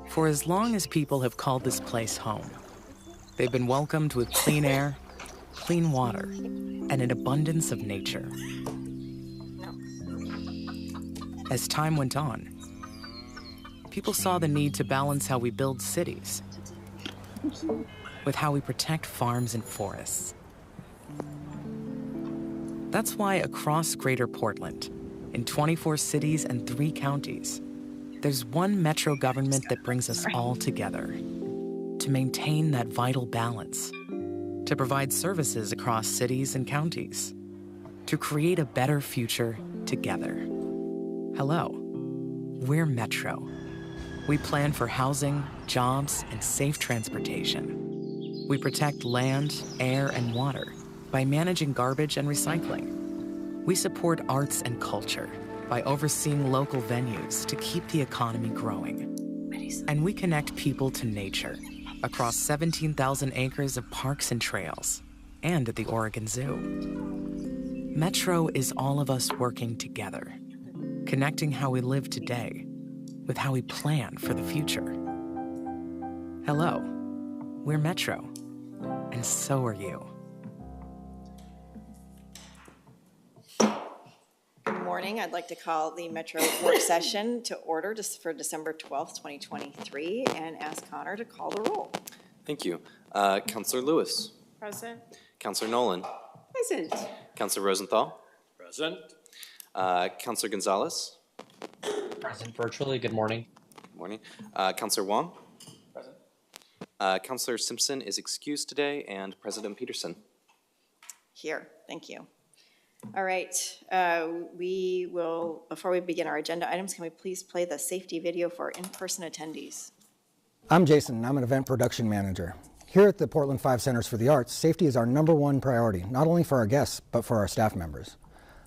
For as long as people have called this place home, they've been welcomed with clean air, clean water, and an abundance of nature. As time went on, people saw the need to balance how we build cities with how we protect farms and forests. That's why across Greater Portland, in 24 cities and 3 counties, there's one metro government that brings us all together to maintain that vital balance, to provide services across cities and counties, to create a better future together. Hello, we're Metro. We plan for housing, jobs, and safe transportation. We protect land, air, and water by managing garbage and recycling. We support arts and culture by overseeing local venues to keep the economy growing. And we connect people to nature across 17,000 acres of parks and trails, and at the Oregon Zoo. Metro is all of us working together, connecting how we live today with how we plan for the future. Hello, we're Metro, and so are you. Good morning. I'd like to call the Metro work session to order for December 12th, 2023, and ask Connor to call the roll. Thank you. Councillor Lewis. Present. Councillor Nolan. Present. Councillor Rosenthal. Present. Councillor Gonzalez. Present virtually. Good morning. Good morning. Councillor Wong. Present. Councillor Simpson is excused today, and President Peterson. Here. Thank you. All right. We will, before we begin our agenda items, can we please play the safety video for in-person attendees? I'm Jason, and I'm an event production manager. Here at the Portland 5 Centers for the Arts, safety is our #1 priority, not only for our guests, but for our staff members.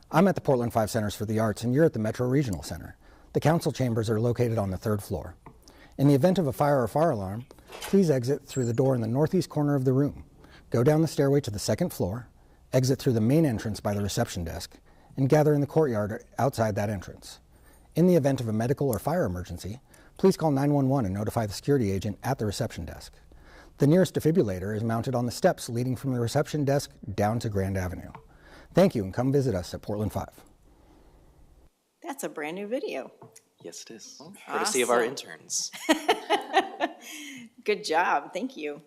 I'm at the Portland 5 Centers for the Arts, and you're at the Metro Regional Center. The council chambers are located on the 3rd floor. In the event of a fire or fire alarm, please exit through the door in the northeast corner of the room. Go down the stairway to the 2nd floor, exit through the main entrance by the reception desk, and gather in the courtyard outside that entrance. In the event of a medical or fire emergency, please call 911 and notify the security agent at the reception desk. The nearest defibrillator is mounted on the steps leading from the reception desk down to Grand Avenue. Thank you, and come visit us at Portland 5. That's a brand new video. Yes, it is. Courtesy of our interns. Good job. Thank you.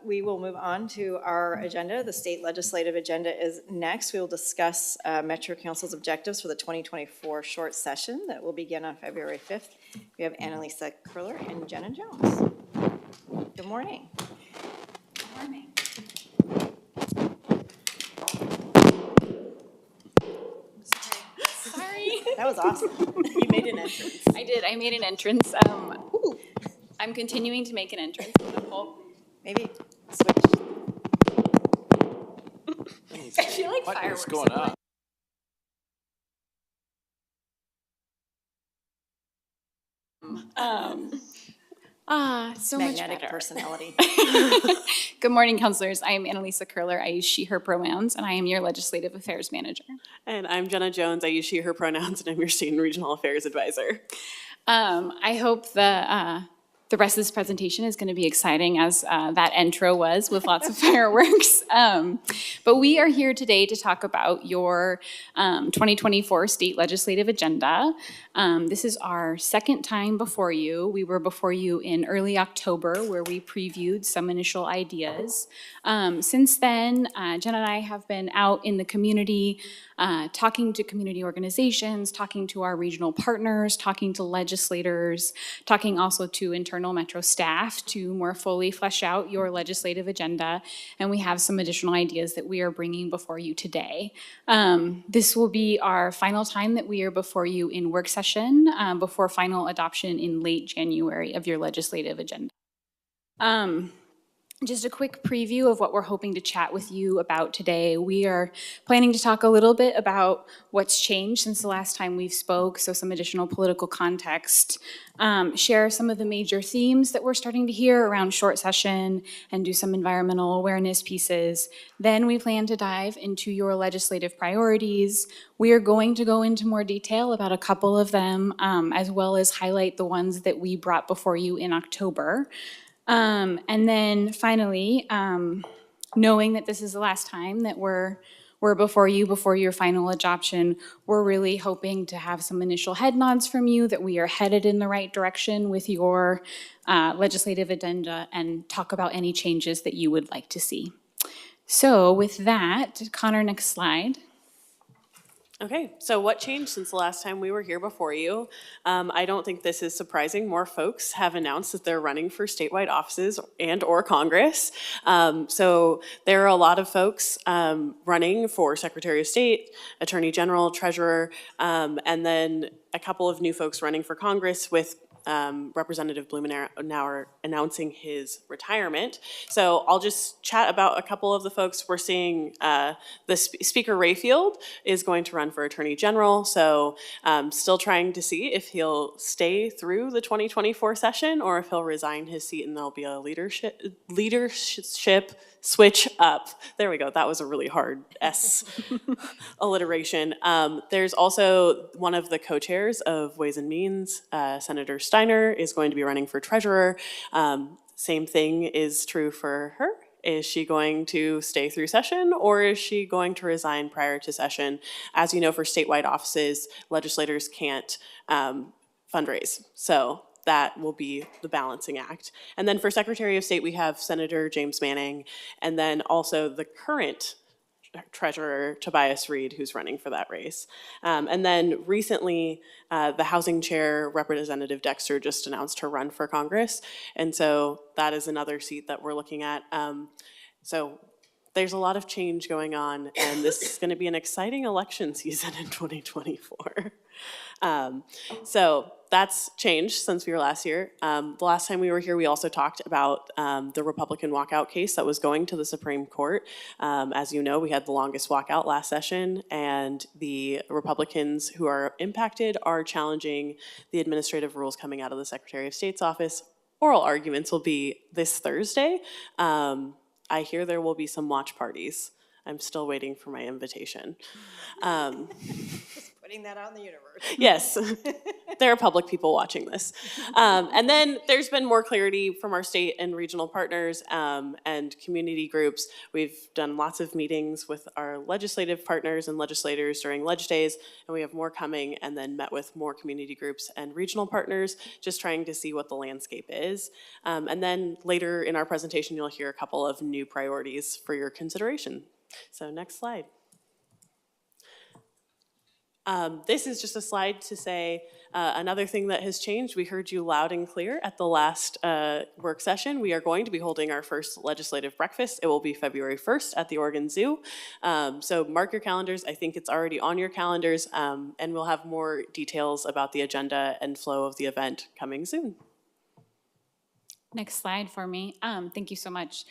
We will move on to our agenda. The state legislative agenda is next. We will discuss Metro Council's objectives for the 2024 short session that will begin on February 5th. We have Annalisa Curler and Jenna Jones. Good morning. Good morning. Sorry. That was awesome. You made an entrance. I did. I made an entrance. I'm continuing to make an entrance. Maybe switch. I feel like What fireworks. is going on? So Magnetic much better. personality. Good morning, councilors. I am Annalisa Curler. I use she, her pronouns, and I am your legislative affairs manager. And I'm Jenna Jones. I use she, her pronouns, and I'm your state and regional affairs advisor. I hope the rest of this presentation is going to be exciting as that intro was with lots of fireworks. But we are here today to talk about your 2024 state legislative agenda. This is our second time before you. We were before you in early October where we previewed some initial ideas. Since then, Jen and I have been out in the community talking to community organizations, talking to our regional partners, talking to legislators, talking also to internal Metro staff to more fully flesh out your legislative agenda. And we have some additional ideas that we are bringing before you today. This will be our final time that we are before you in work session before final adoption in late January of your legislative agenda. Just a quick preview of what we're hoping to chat with you about today. We are planning to talk a little bit about what's changed since the last time we've spoke, so some additional political context, share some of the major themes that we're starting to hear around short session, and do some environmental awareness pieces. Then we plan to dive into your legislative priorities. We are going to go into more detail about a couple of them, as well as highlight the ones that we brought before you in October. And then finally, knowing that this is the last time that we're before you, before your final adoption, we're really hoping to have some initial head nods from you that we are headed in the right direction with your legislative agenda, and talk about any changes that you would like to see. So with that, Connor, next slide. Okay, so what changed since the last time we were here before you? I don't think this is surprising. More folks have announced that they're running for statewide offices and or Congress. So there are a lot of folks running for Secretary of State, Attorney General, Treasurer, and then a couple of new folks running for Congress, with Representative Blumenauer announcing his retirement. So I'll just chat about a couple of the folks. We're seeing the Speaker Rayfield is going to run for Attorney General. So still trying to see if he'll stay through the 2024 session or if he'll resign his seat and there'll be a leadership switch up. There we go. That was a really hard S alliteration. There's also one of the co-chairs of Ways and Means, Senator Steiner, is going to be running for treasurer. Same thing is true for her. Is she going to stay through session, or is she going to resign prior to session? As you know, for statewide offices, legislators can't fundraise. So that will be the balancing act. And then for Secretary of State, we have Senator James Manning, and then also the current Treasurer Tobias Reed, who's running for that race. And then recently, the Housing Chair, Representative Dexter, just announced her run for Congress. And so that is another seat that we're looking at. So there's a lot of change going on, and this is going to be an exciting election season in 2024. So that's changed since we were last here. The last time we were here, we also talked about the Republican walkout case that was going to the Supreme Court. As you know, we had the longest walkout last session, and the Republicans who are impacted are challenging the administrative rules coming out of the Secretary of State's office. Oral arguments will be this Thursday. I hear there will be some watch parties. I'm still waiting for my invitation. Putting that out in the universe. Yes, there are public people watching this. And then there's been more clarity from our state and regional partners and community groups. We've done lots of meetings with our legislative partners and legislators during Ledge Days, and we have more coming, and then met with more community groups and regional partners, just trying to see what the landscape is. And then later in our presentation, you'll hear a couple of new priorities for your consideration. So next slide. This is just a slide to say another thing that has changed. We heard you loud and clear at the last work session. We are going to be holding our first legislative breakfast. It will be February 1st at the Oregon Zoo. So mark your calendars. I think it's already on your calendars, and we'll have more details about the agenda and flow of the event coming soon. Next slide for me. Thank you so much.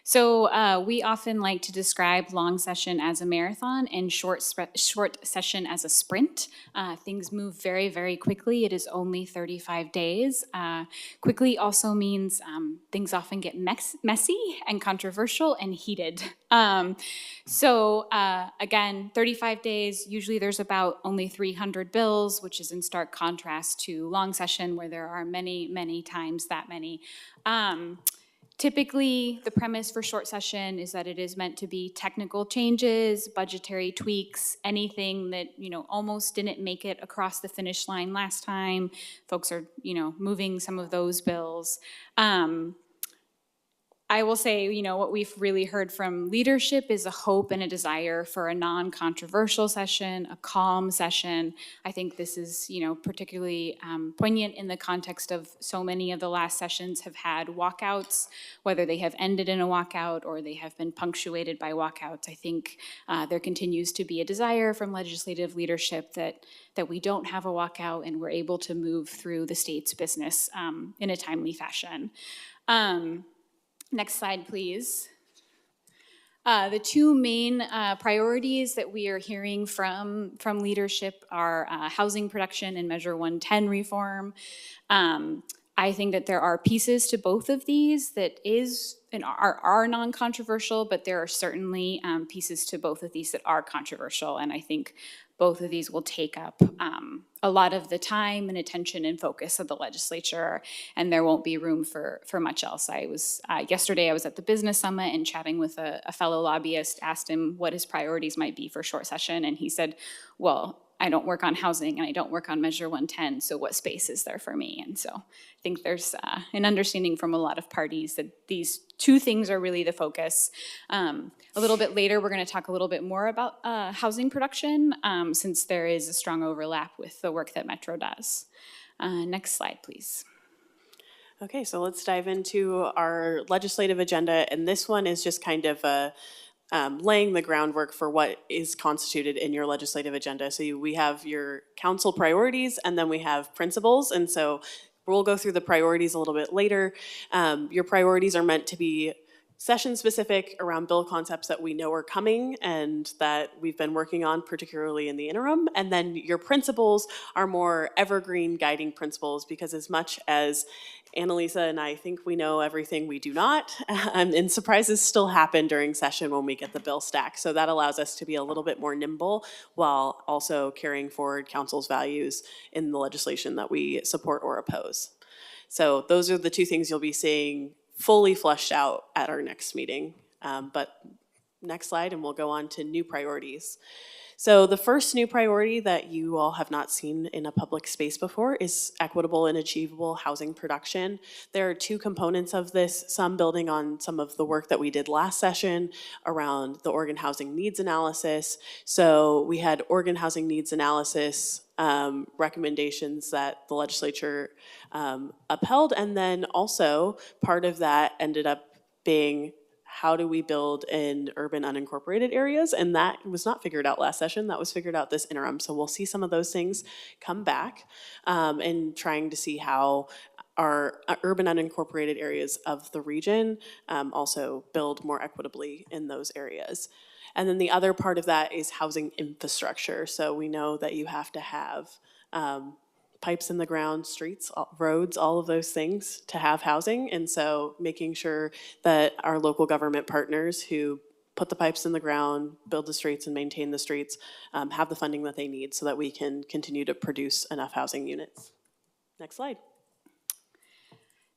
So we often like to describe long session as a marathon and short session as a sprint. Things move very, very quickly. It is only 35 days. Quickly also means things often get messy and controversial and heated. So again, 35 days, usually there's about only 300 bills, which is in stark contrast to long session where there are many, many times that many. Typically, the premise for short session is that it is meant to be technical changes, budgetary tweaks, anything that, almost didn't make it across the finish line last time. Folks are, moving some of those bills. I will say, what we've really heard from leadership is a hope and a desire for a non-controversial session, a calm session. I think this is, particularly poignant in the context of so many of the last sessions have had walkouts, whether they have ended in a walkout or they have been punctuated by walkouts. I think there continues to be a desire from legislative leadership that we don't have a walkout and we're able to move through the state's business in a timely fashion. Next slide, please. The two main priorities that we are hearing from leadership are housing production and Measure 110 reform. I think that there are pieces to both of these that are non-controversial, but there are certainly pieces to both of these that are controversial, and I think both of these will take up a lot of the time and attention and focus of the legislature, and there won't be room for much else. Yesterday I was at the business summit and chatting with a fellow lobbyist, asked him what his priorities might be for short session, and he said, well, I don't work on housing and I don't work on Measure 110, so what space is there for me? And so I think there's an understanding from a lot of parties that these two things are really the focus. A little bit later, we're going to talk a little bit more about housing production, since there is a strong overlap with the work that Metro does. Next slide, please. Okay, so let's dive into our legislative agenda, and this one is just kind of laying the groundwork for what is constituted in your legislative agenda. So we have your council priorities, and then we have principles, and so we'll go through the priorities a little bit later. Your priorities are meant to be session-specific around bill concepts that we know are coming and that we've been working on, particularly in the interim. And then your principles are more evergreen guiding principles, because as much as Annalisa and I think we know everything, we do not. And surprises still happen during session when we get the bill stack. So that allows us to be a little bit more nimble while also carrying forward council's values in the legislation that we support or oppose. So those are the two things you'll be seeing fully fleshed out at our next meeting. But next slide, and we'll go on to new priorities. So the first new priority that you all have not seen in a public space before is equitable and achievable housing production. There are two components of this, some building on some of the work that we did last session around the Oregon Housing Needs Analysis. So we had Oregon Housing Needs Analysis recommendations that the legislature upheld, and then also part of that ended up being how do we build in urban unincorporated areas, and that was not figured out last session, that was figured out this interim. So we'll see some of those things come back and trying to see how our urban unincorporated areas of the region also build more equitably in those areas. And then the other part of that is housing infrastructure. So we know that you have to have pipes in the ground, streets, roads, all of those things to have housing. And so making sure that our local government partners who put the pipes in the ground, build the streets and maintain the streets, have the funding that they need so that we can continue to produce enough housing units. Next slide.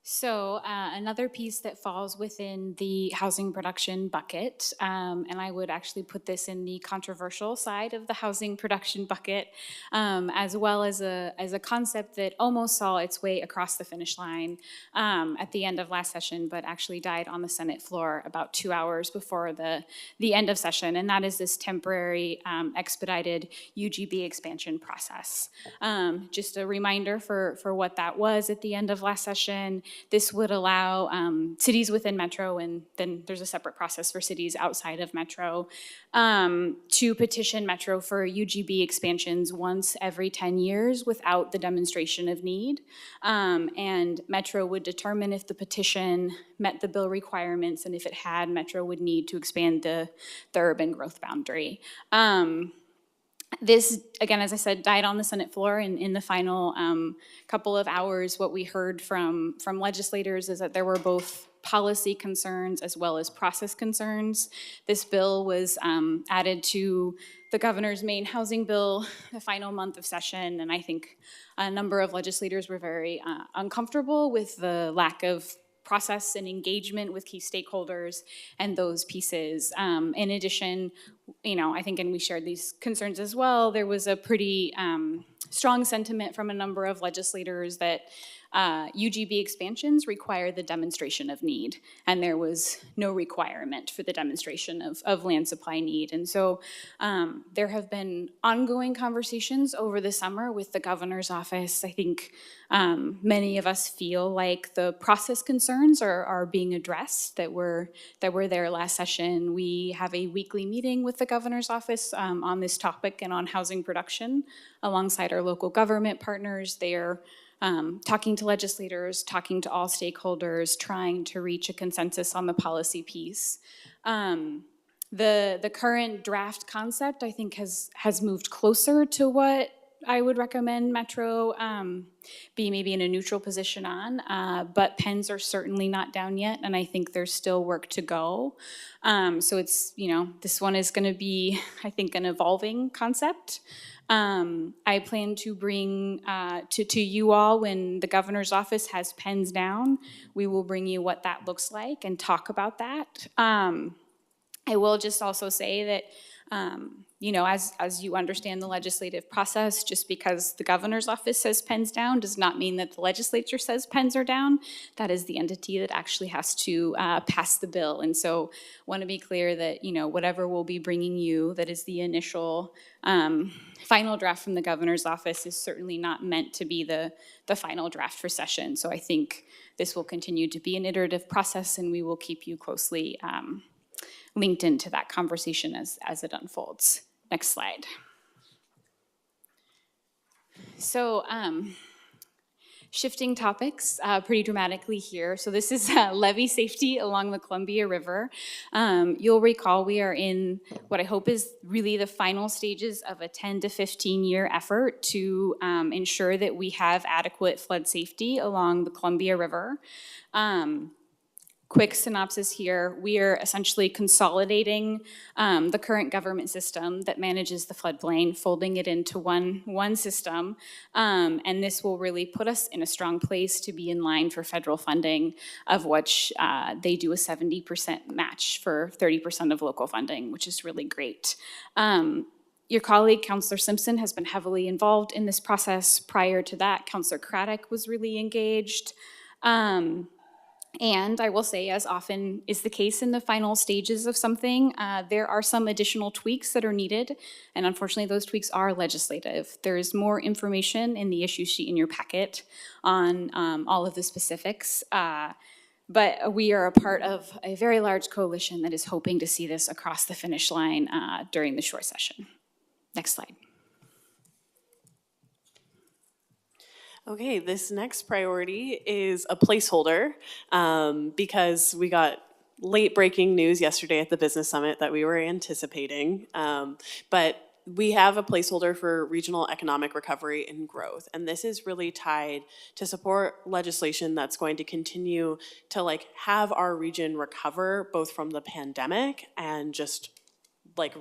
So another piece that falls within the housing production bucket, and I would actually put this in the controversial side of the housing production bucket, as well as a concept that almost saw its way across the finish line at the end of last session, but actually died on the Senate floor about 2 hours before the end of session, and that is this temporary expedited UGB expansion process. Just a reminder for what that was at the end of last session. This would allow cities within Metro, and then there's a separate process for cities outside of Metro, to petition Metro for UGB expansions once every 10 years without the demonstration of need. And Metro would determine if the petition met the bill requirements, and if it had, Metro would need to expand the urban growth boundary. This, again, as I said, died on the Senate floor, and in the final couple of hours, what we heard from legislators is that there were both policy concerns as well as process concerns. This bill was added to the governor's main housing bill the final month of session, and I think a number of legislators were very uncomfortable with the lack of process and engagement with key stakeholders and those pieces. In addition, I think, and we shared these concerns as well, there was a pretty strong sentiment from a number of legislators that UGB expansions require the demonstration of need, and there was no requirement for the demonstration of land supply need. And so there have been ongoing conversations over the summer with the governor's office. I think many of us feel like the process concerns are being addressed that were there last session. We have a weekly meeting with the governor's office on this topic and on housing production alongside our local government partners. They are talking to legislators, talking to all stakeholders, trying to reach a consensus on the policy piece. The current draft concept, I think, has moved closer to what I would recommend Metro be maybe in a neutral position on, but pens are certainly not down yet, and I think there's still work to go. So it's, this one is going to be, I think, an evolving concept. I plan to bring to you all, when the governor's office has pens down, we will bring you what that looks like and talk about that. I will just also say that, as you understand the legislative process, just because the governor's office says pens down does not mean that the legislature says pens are down. That is the entity that actually has to pass the bill. And so want to be clear that, whatever we'll be bringing you that is the initial final draft from the governor's office is certainly not meant to be the final draft for session. So I think this will continue to be an iterative process, and we will keep you closely linked into that conversation as it unfolds. Next slide. So shifting topics pretty dramatically here. So this is levee safety along the Columbia River. You'll recall we are in what I hope is really the final stages of a 10 to 15 year effort to ensure that we have adequate flood safety along the Columbia River. Quick synopsis here, we are essentially consolidating the current government system that manages the floodplain, folding it into one system, and this will really put us in a strong place to be in line for federal funding, of which they do a 70% match for 30% of local funding, which is really great. Your colleague, Councillor Simpson, has been heavily involved in this process. Prior to that, Councillor Craddock was really engaged. And I will say, as often is the case in the final stages of something, there are some additional tweaks that are needed, and unfortunately those tweaks are legislative. There is more information in the issue sheet in your packet on all of the specifics, but we are a part of a very large coalition that is hoping to see this across the finish line during the short session. Next slide. Okay, this next priority is a placeholder because we got late breaking news yesterday at the Business Summit that we were anticipating. But we have a placeholder for regional economic recovery and growth. And this is really tied to support legislation that's going to continue to have our region recover both from the pandemic and just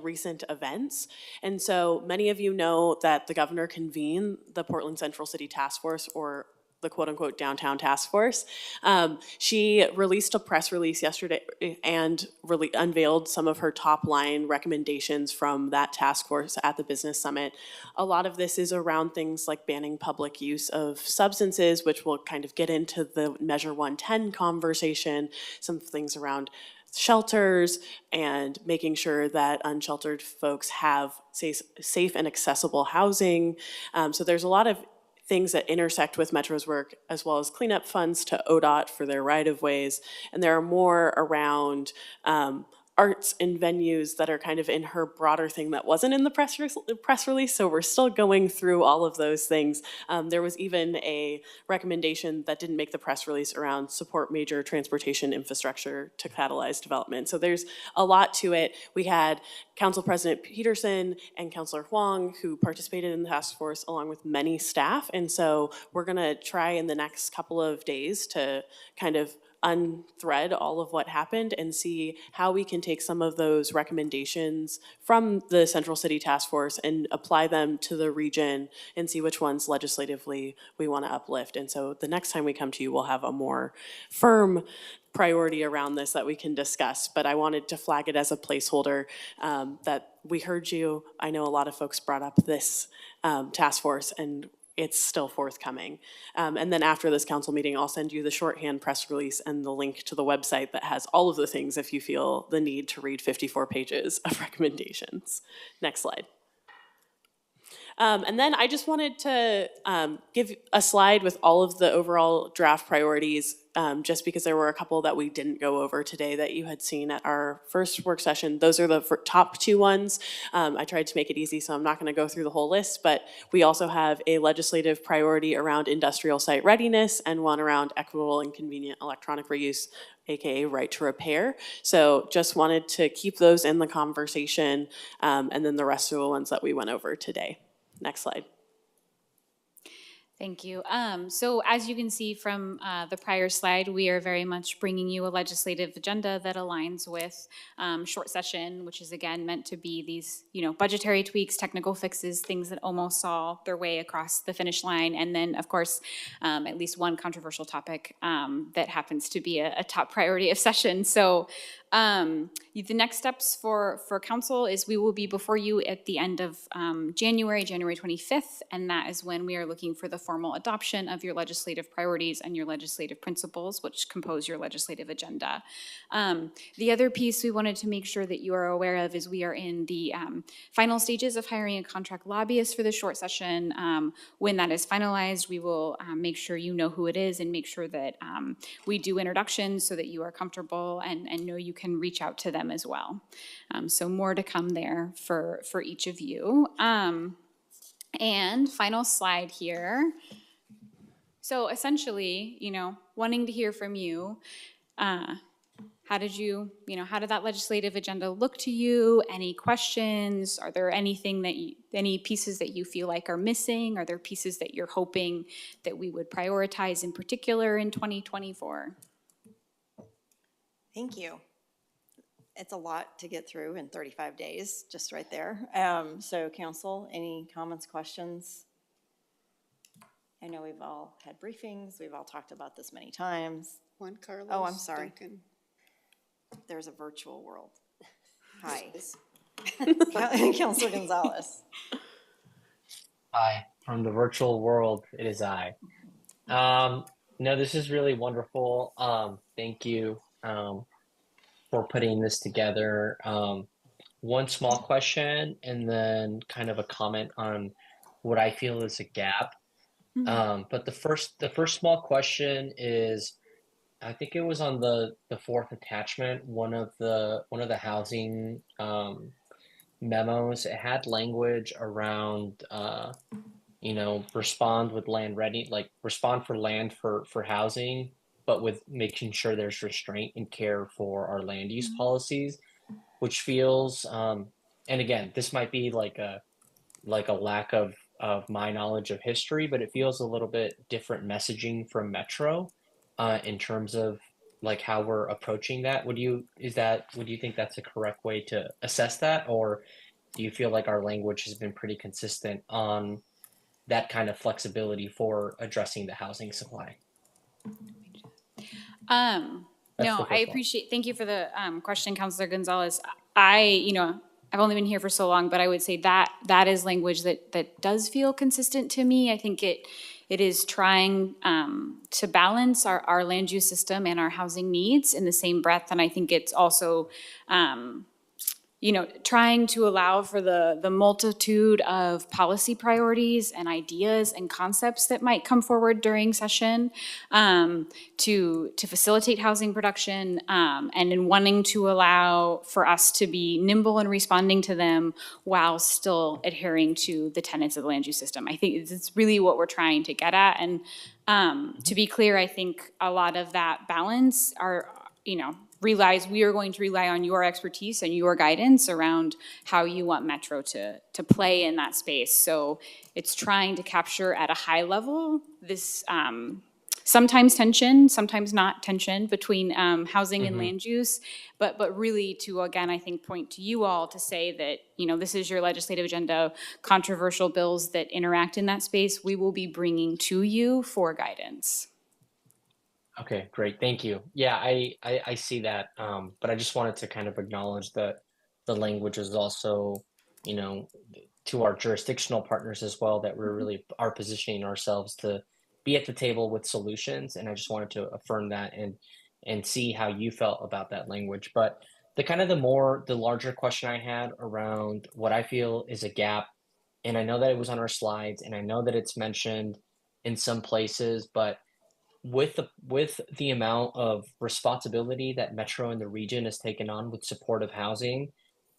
recent events. And so many of you know that the governor convened the Portland Central City Task Force, or the quote-unquote downtown task force. She released a press release yesterday and really unveiled some of her top-line recommendations from that task force at the Business Summit. A lot of this is around things like banning public use of substances, which will kind of get into the Measure 110 conversation, some things around shelters and making sure that unsheltered folks have safe and accessible housing. So there's a lot of things that intersect with Metro's work, as well as cleanup funds to ODOT for their right-of-ways. And there are more around arts and venues that are kind of in her broader thing that wasn't in the press release, so we're still going through all of those things. There was even a recommendation that didn't make the press release around support major transportation infrastructure to catalyze development. So there's a lot to it. We had Council President Peterson and Councillor Huang, who participated in the task force along with many staff, and so we're gonna try in the next couple of days to kind of unthread all of what happened and see how we can take some of those recommendations from the Central City Task Force and apply them to the region and see which ones legislatively we want to uplift. And so the next time we come to you, we'll have a more firm priority around this that we can discuss. But I wanted to flag it as a placeholder that we heard you. I know a lot of folks brought up this task force, and it's still forthcoming. And then after this council meeting, I'll send you the shorthand press release and the link to the website that has all of the things if you feel the need to read 54 pages of recommendations. Next slide. And then I just wanted to give a slide with all of the overall draft priorities, just because there were a couple that we didn't go over today that you had seen at our first work session. Those are the top two ones. I tried to make it easy, so I'm not going to go through the whole list, but we also have a legislative priority around industrial site readiness and one around equitable and convenient electronic reuse, AKA right to repair. So just wanted to keep those in the conversation, and then the rest of the ones that we went over today. Next slide. Thank you. So as you can see from the prior slide, we are very much bringing you a legislative agenda that aligns with short session, which is again meant to be these, budgetary tweaks, technical fixes, things that almost saw their way across the finish line, and then of course at least one controversial topic that happens to be a top priority of session. So the next steps for council is we will be before you at the end of January 25th, and that is when we are looking for the formal adoption of your legislative priorities and your legislative principles, which compose your legislative agenda. The other piece we wanted to make sure that you are aware of is we are in the final stages of hiring a contract lobbyist for the short session. When that is finalized, we will make sure you know who it is and make sure that we do introductions so that you are comfortable and know you can reach out to them as well. So more to come there for each of you. And final slide here. So essentially, wanting to hear from you, how did that legislative agenda look to you? Any questions? Are there any pieces that you feel like are missing? Are there pieces that you're hoping that we would prioritize in particular in 2024? Thank you. It's a lot to get through in 35 days, just right there. So council, any comments, questions? I know we've all had briefings. We've all talked about this many times. Juan Carlos. Oh, I'm sorry. Duncan. There's a virtual world. Hi. Councilor Gonzalez. Hi, from the virtual world, it is I. No, this is really wonderful. Thank you for putting this together. One small question and then kind of a comment on what I feel is a gap. But the first small question is, I think it was on the fourth attachment, one of the housing memos. It had language around respond with land ready, like respond for land for housing, but with making sure there's restraint and care for our land use policies, which feels and again, this might be like a lack of my knowledge of history, but it feels a little bit different messaging from Metro in terms of like how we're approaching that. Would you think that's a correct way to assess that, or do you feel like our language has been pretty consistent on that kind of flexibility for addressing the housing supply? No, I appreciate, thank you for the question, Councilor Gonzalez. I've only been here for so long, but I would say that is language that does feel consistent to me. I think it is trying to balance our land use system and our housing needs in the same breath. And I think it's also, trying to allow for the multitude of policy priorities and ideas and concepts that might come forward during session to facilitate housing production and in wanting to allow for us to be nimble in responding to them while still adhering to the tenets of the land use system. I think it's really what we're trying to get at. And to be clear, I think a lot of that balance realize we are going to rely on your expertise and your guidance around how you want Metro to play in that space. So it's trying to capture at a high level this sometimes tension, sometimes not tension between housing and land use, but really to, again, I think point to you all to say that, this is your legislative agenda, controversial bills that interact in that space, we will be bringing to you for guidance. Okay, great. Thank you. Yeah, I see that. But I just wanted to kind of acknowledge that the language is also, to our jurisdictional partners as well, that we really are positioning ourselves to be at the table with solutions. And I just wanted to affirm that and see how you felt about that language. But the larger question I had around what I feel is a gap And I know that it was on our slides, and I know that it's mentioned in some places, but with the amount of responsibility that Metro and the region has taken on with supportive housing,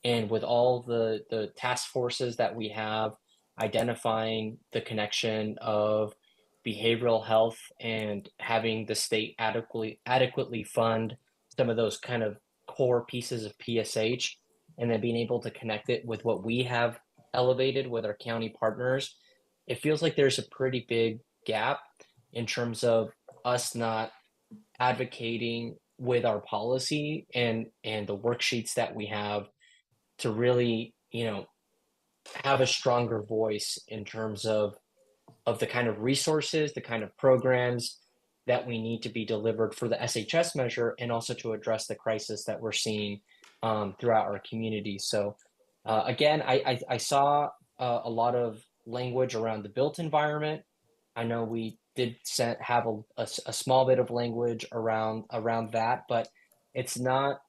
and with all the task forces that we have identifying the connection of behavioral health and having the state adequately fund some of those kind of core pieces of PSH, and then being able to connect it with what we have elevated with our county partners, it feels like there's a pretty big gap in terms of us not advocating with our policy and the worksheets that we have to really, have a stronger voice in terms of the kind of resources, the kind of programs that we need to be delivered for the SHS measure, and also to address the crisis that we're seeing throughout our community. So again, I saw a lot of language around the built environment. I know we did have a small bit of language around that, but it's not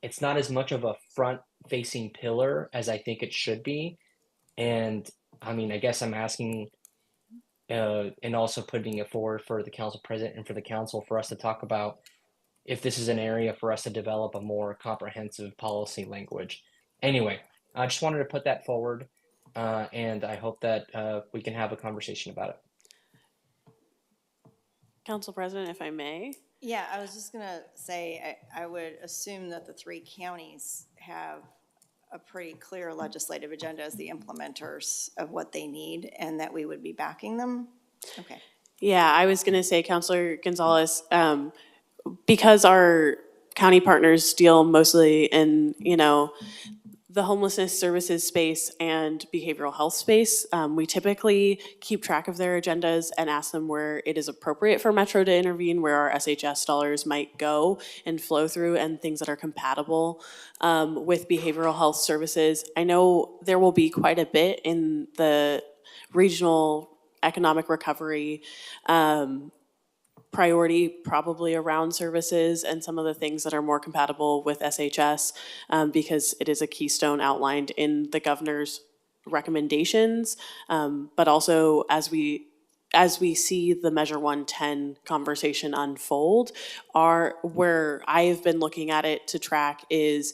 as much of a front facing pillar as I think it should be. And I mean, I guess I'm asking and also putting it forward for the council president and for the council for us to talk about if this is an area for us to develop a more comprehensive policy language. Anyway, I just wanted to put that forward, and I hope that we can have a conversation about it. Council President, if I may. Yeah, I was just gonna say, I would assume that the three counties have a pretty clear legislative agenda as the implementers of what they need, and that we would be backing them. Okay. Yeah, I was going to say, Councilor Gonzalez, because our county partners deal mostly in, the homelessness services space and behavioral health space, we typically keep track of their agendas and ask them where it is appropriate for Metro to intervene, where our SHS dollars might go and flow through, and things that are compatible with behavioral health services. I know there will be quite a bit in the regional economic recovery priority, probably around services and some of the things that are more compatible with SHS, because it is a keystone outlined in the governor's recommendations. But also as we see the Measure 110 conversation unfold, where I have been looking at it to track is,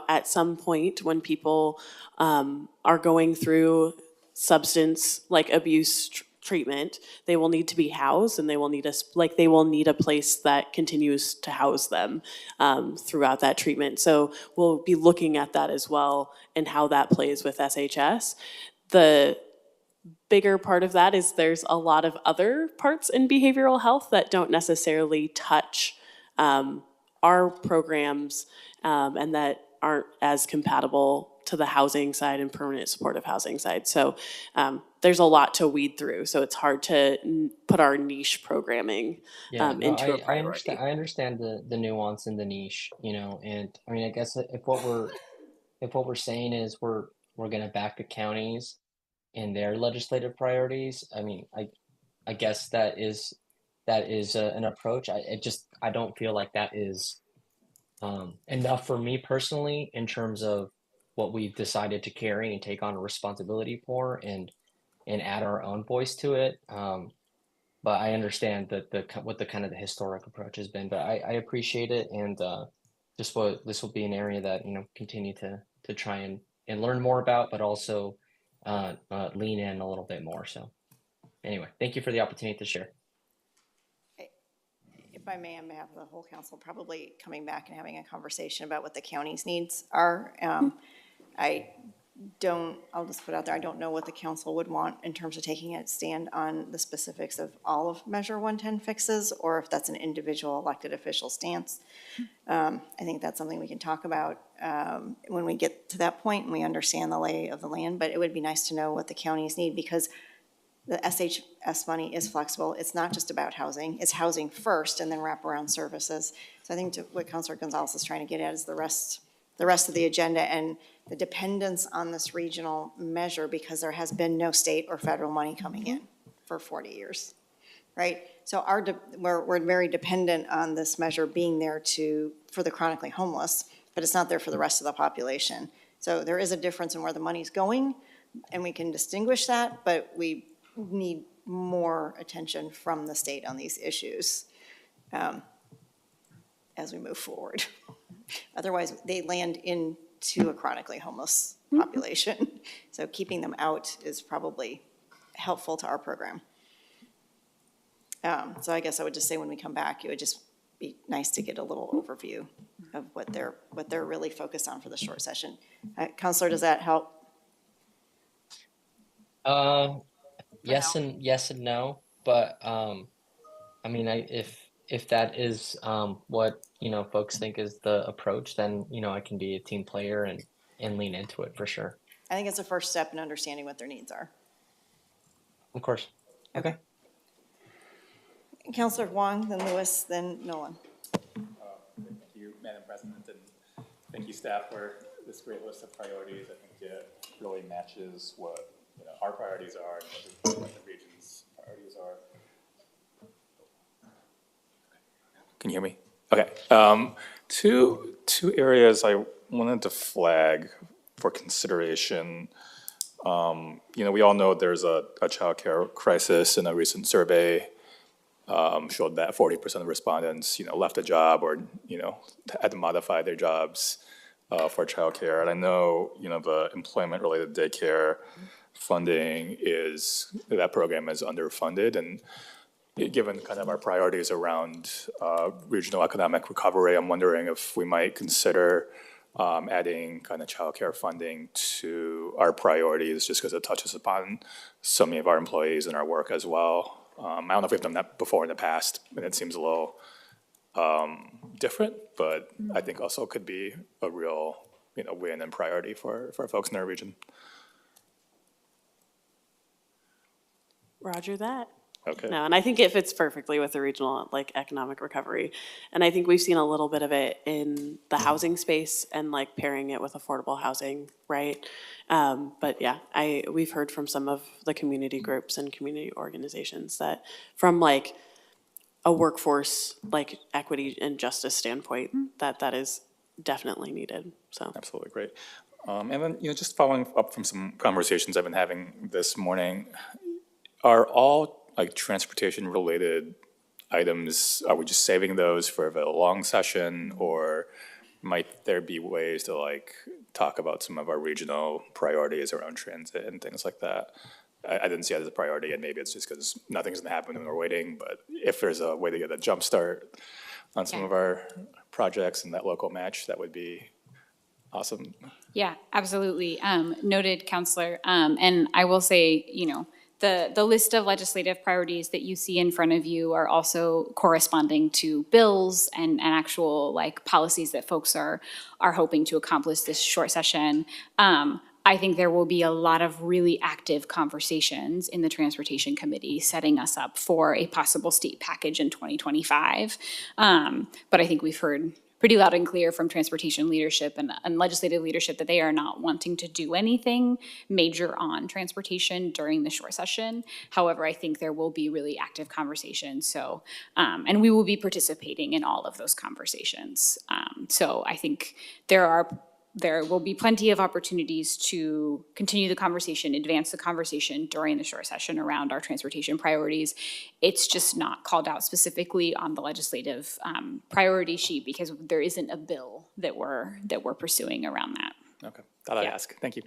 at some point when people are going through substance like abuse treatment, they will need to be housed, and they will need a place that continues to house them throughout that treatment. So we'll be looking at that as well and how that plays with SHS. The bigger part of that is there's a lot of other parts in behavioral health that don't necessarily touch our programs and that aren't as compatible to the housing side and permanent supportive housing side. So there's a lot to weed through. So it's hard to put our niche programming into a priority. I understand the nuance in the niche, and I mean, I guess if what we're saying is we're going to back the counties in their legislative priorities, I mean, I guess that is an approach. I don't feel like that is enough for me personally in terms of what we've decided to carry and take on a responsibility for and add our own voice to it. But I understand that what the kind of the historic approach has been, but I appreciate it. And this will be an area that, continue to try and learn more about, but also lean in a little bit more. So anyway, thank you for the opportunity to share. If I may, on behalf of the whole council, probably coming back and having a conversation about what the county's needs are. I'll just put out there, I don't know what the council would want in terms of taking a stand on the specifics of all of Measure 110 fixes, or if that's an individual elected official stance. I think that's something we can talk about when we get to that point and we understand the lay of the land, but it would be nice to know what the counties need, because the SHS money is flexible. It's not just about housing. It's housing first and then wraparound services. So I think what Councilor Gonzalez is trying to get at is the rest of the agenda and the dependence on this regional measure, because there has been no state or federal money coming in for 40 years, right? So we're very dependent on this measure being there for the chronically homeless, but it's not there for the rest of the population. So there is a difference in where the money's going, and we can distinguish that, but we need more attention from the state on these issues as we move forward. Otherwise, they land into a chronically homeless population. So keeping them out is probably helpful to our program. So I guess I would just say when we come back, it would just be nice to get a little overview of what they're really focused on for the short session. Counselor, does that help? Yes and no, but I mean, if that is what folks think is the approach, then I can be a team player and lean into it for sure. I think it's a first step in understanding what their needs are. Of course. Okay. Counselor Wong, then Lewis, then Nolan. Thank you, Madam President, and thank you, staff, for this great list of priorities. I think it really matches what our priorities are and what the region's priorities are. Can you hear me? Okay. Two areas I wanted to flag for consideration. We all know there's a childcare crisis, and a recent survey showed that 40% of respondents, left a job or, had to modify their jobs for childcare. And I know, the employment-related daycare funding that program is underfunded. And given kind of our priorities around regional economic recovery, I'm wondering if we might consider adding kind of childcare funding to our priorities, just because it touches upon so many of our employees and our work as well. I don't know if we've done that before in the past, and it seems a little different, but I think also could be a real win and priority for folks in our region. Roger that. Okay. No, and I think it fits perfectly with the regional economic recovery. And I think we've seen a little bit of it in the housing space and pairing it with affordable housing, right? But yeah, we've heard from some of the community groups and community organizations that from a workforce equity and justice standpoint, that is definitely needed. So Absolutely, great. And then, just following up from some conversations I've been having this morning, are all transportation-related items, are we just saving those for the long session, or might there be ways to talk about some of our regional priorities around transit and things like that? I didn't see it as a priority, and maybe it's just because nothing's gonna happen when we're waiting, but if there's a way to get a jump start on some of our projects and that local match, that would be awesome. Yeah, absolutely. Noted, Counselor. And I will say, the list of legislative priorities that you see in front of you are also corresponding to bills and actual policies that folks are hoping to accomplish this short session. I think there will be a lot of really active conversations in the Transportation Committee setting us up for a possible state package in 2025. But I think we've heard pretty loud and clear from transportation leadership and legislative leadership that they are not wanting to do anything major on transportation during the short session. However, I think there will be really active conversations. So, and we will be participating in all of those conversations. So I think there will be plenty of opportunities to continue the conversation, advance the conversation during the short session around our transportation priorities. It's just not called out specifically on the legislative priority sheet because there isn't a bill that we're pursuing around that. Okay, thought I'd ask. Thank you.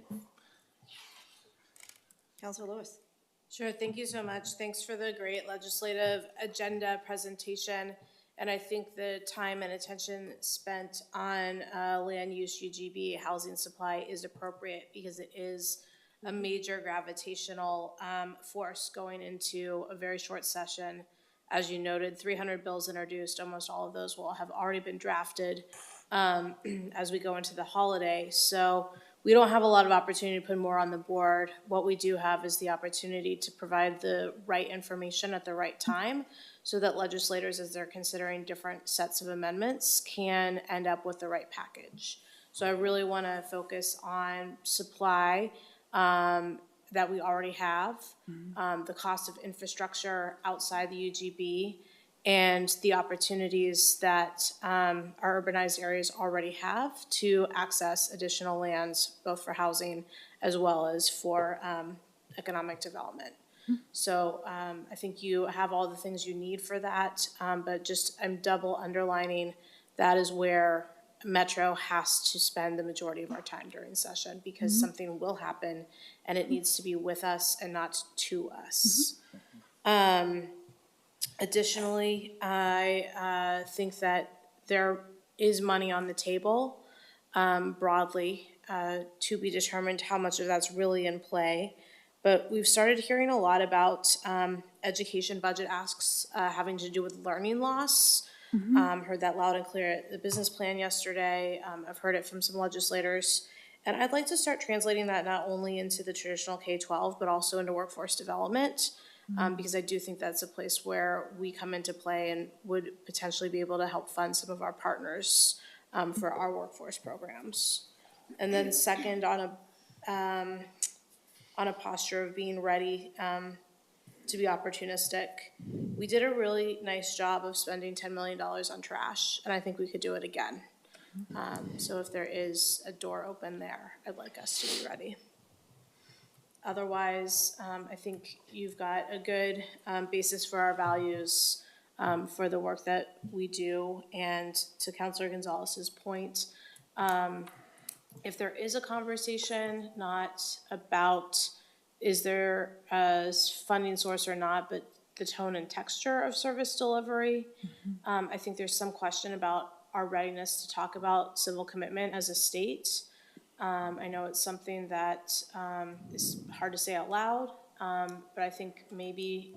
Counselor Lewis. Sure, thank you so much. Thanks for the great legislative agenda presentation. And I think the time and attention spent on land use UGB housing supply is appropriate because it is a major gravitational force going into a very short session. As you noted, 300 bills introduced, almost all of those will have already been drafted as we go into the holiday. So we don't have a lot of opportunity to put more on the board. What we do have is the opportunity to provide the right information at the right time so that legislators, as they're considering different sets of amendments, can end up with the right package. So I really want to focus on supply that we already have, the cost of infrastructure outside the UGB, and the opportunities that our urbanized areas already have to access additional lands, both for housing as well as for economic development. So I think you have all the things you need for that, but just I'm double underlining that is where Metro has to spend the majority of our time during session, because something will happen and it needs to be with us and not to us. Additionally, I think that there is money on the table broadly to be determined how much of that's really in play. But we've started hearing a lot about education budget asks having to do with learning loss. Heard that loud and clear at the business plan yesterday. I've heard it from some legislators. And I'd like to start translating that not only into the traditional K-12, but also into workforce development, because I do think that's a place where we come into play and would potentially be able to help fund some of our partners for our workforce programs. And then second, on a posture of being ready to be opportunistic. We did a really nice job of spending $10 million on trash, and I think we could do it again. So if there is a door open there, I'd like us to be ready. Otherwise, I think you've got a good basis for our values for the work that we do. And to Councilor Gonzalez's point, if there is a conversation not about is there a funding source or not, but the tone and texture of service delivery, I think there's some question about our readiness to talk about civil commitment as a state. I know it's something that is hard to say out loud, but I think maybe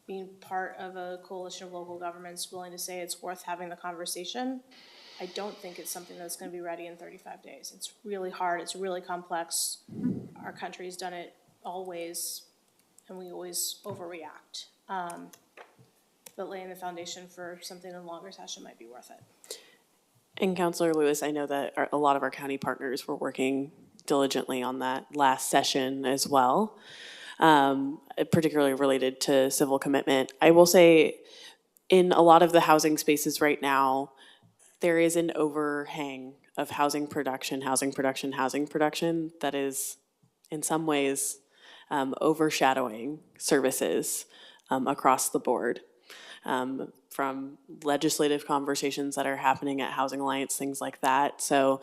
being part of a coalition of local governments willing to say it's worth having the conversation. I don't think it's something that's going to be ready in 35 days. It's really hard. It's really complex. Our country's done it always, and we always overreact. But laying the foundation for something in a longer session might be worth it. And Councilor Lewis, I know that a lot of our county partners were working diligently on that last session as well, particularly related to civil commitment. I will say in a lot of the housing spaces right now, there is an overhang of housing production that is in some ways overshadowing services across the board. From legislative conversations that are happening at Housing Alliance, things like that. So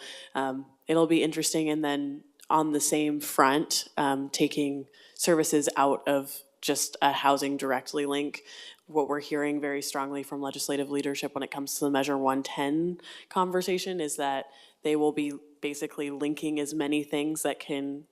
it'll be interesting. And then on the same front, taking services out of just a housing directly link, what we're hearing very strongly from legislative leadership when it comes to the Measure 110 conversation is that they will be basically linking as many things that can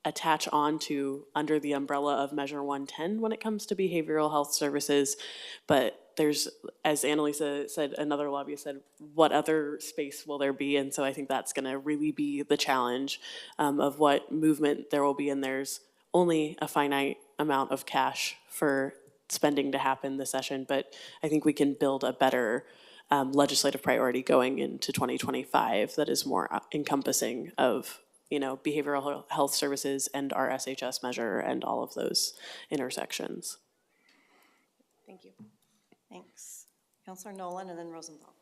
attach on to under the umbrella of Measure 110 when it comes to behavioral health services. But there's, as Annalisa said, another lobbyist said, what other space will there be? And so I think that's gonna really be the challenge of what movement there will be, and there's only a finite amount of cash for spending to happen this session, but I think we can build a better legislative priority going into 2025 that is more encompassing of behavioral health services and our SHS measure and all of those intersections. Thank you. Thanks. Councilor Nolan and then Rosenthal.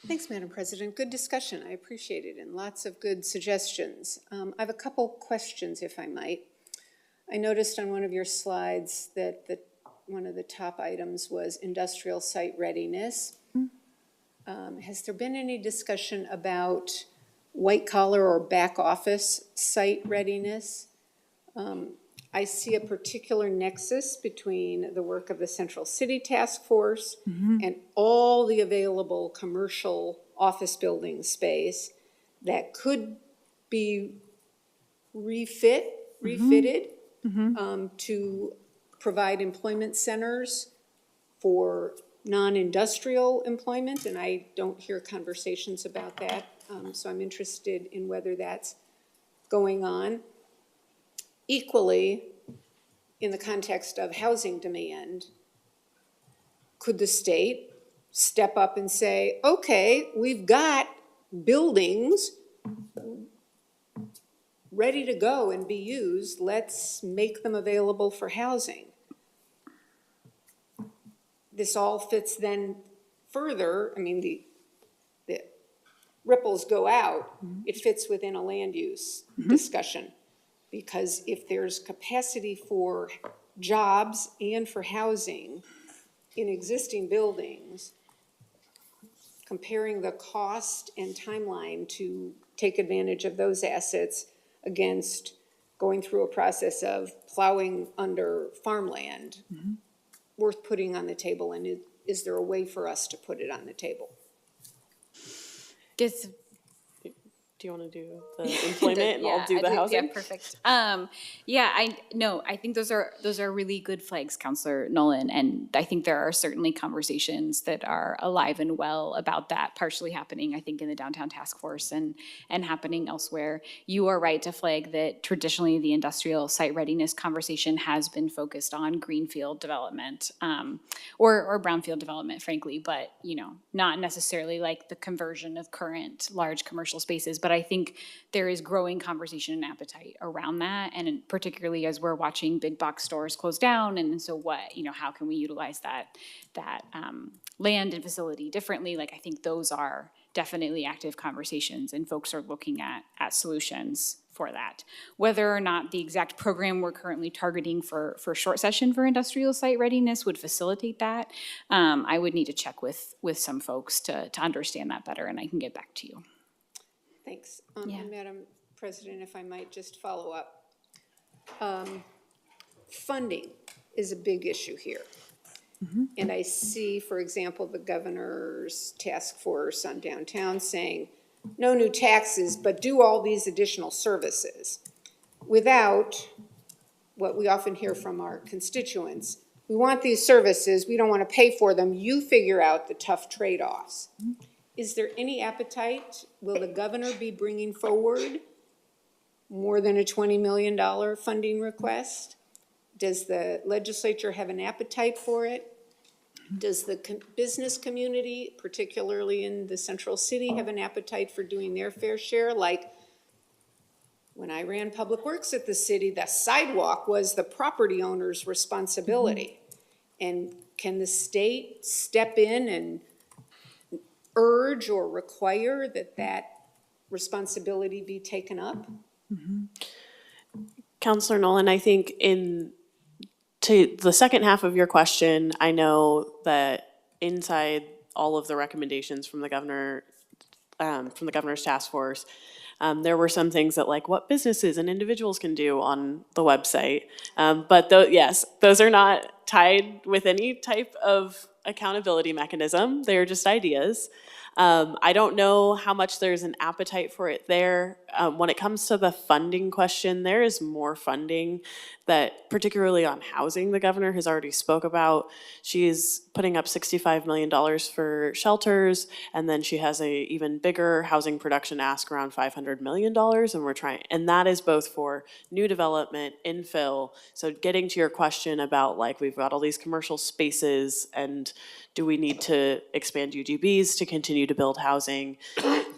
Thanks, Madam President. Good discussion. I appreciate it, and lots of good suggestions. I have a couple questions, if I might. I noticed on one of your slides that one of the top items was industrial site readiness. Has there been any discussion about white collar or back office site readiness? I see a particular nexus between the work of the Central City Task Force and all the available commercial office building space that could be refitted to provide employment centers for non-industrial employment, and I don't hear conversations about that. So I'm interested in whether that's going on. Equally, in the context of housing demand, could the state step up and say, okay, we've got buildings ready to go and be used, let's make them available for housing? this all fits then further, I mean, the ripples go out, it fits within a land use discussion. Because if there's capacity for jobs and for housing in existing buildings, comparing the cost and timeline to take advantage of those assets against going through a process of plowing under farmland, worth putting on the table, and is there a way for us to put it on the table? It's Do you want to do the employment and I'll do the housing? Yeah, perfect. I think those are really good flags, Councillor Nolan, and I think there are certainly conversations that are alive and well about that, partially happening, I think, in the downtown task force and happening elsewhere. You are right to flag that traditionally the industrial site readiness conversation has been focused on greenfield development, or brownfield development, frankly, but not necessarily like the conversion of current large commercial spaces. But I think there is growing conversation and appetite around that, and particularly as we're watching big box stores close down, and so how can we utilize that land and facility differently? Like, I think those are definitely active conversations, and folks are looking at solutions for that. Whether or not the exact program we're currently targeting for short session for industrial site readiness would facilitate that, I would need to check with some folks to understand that better, and I can get back to you. Thanks. And Madam President, if I might just follow up. Funding is a big issue here. And I see, for example, the governor's task force on downtown saying, no new taxes, but do all these additional services. Without what we often hear from our constituents, we want these services, we don't want to pay for them, you figure out the tough trade-offs. Is there any appetite? Will the governor be bringing forward more than a $20 million funding request? Does the legislature have an appetite for it? Does the business community, particularly in the central city, have an appetite for doing their fair share? Like when I ran public works at the city, the sidewalk was the property owner's responsibility. And can the state step in and urge or require that responsibility be taken up? Councillor Nolan, I think to the second half of your question, I know that inside all of the recommendations from the governor, from the governor's task force, there were some things that like what businesses and individuals can do on the website. But yes, those are not tied with any type of accountability mechanism. They are just ideas. I don't know how much there's an appetite for it there. When it comes to the funding question, there is more funding that, particularly on housing, the governor has already spoke about. She's putting up $65 million for shelters, and then she has a even bigger housing production ask around $500 million, and that is both for new development, infill. So getting to your question about like, we've got all these commercial spaces, and do we need to expand UGBs to continue to build housing?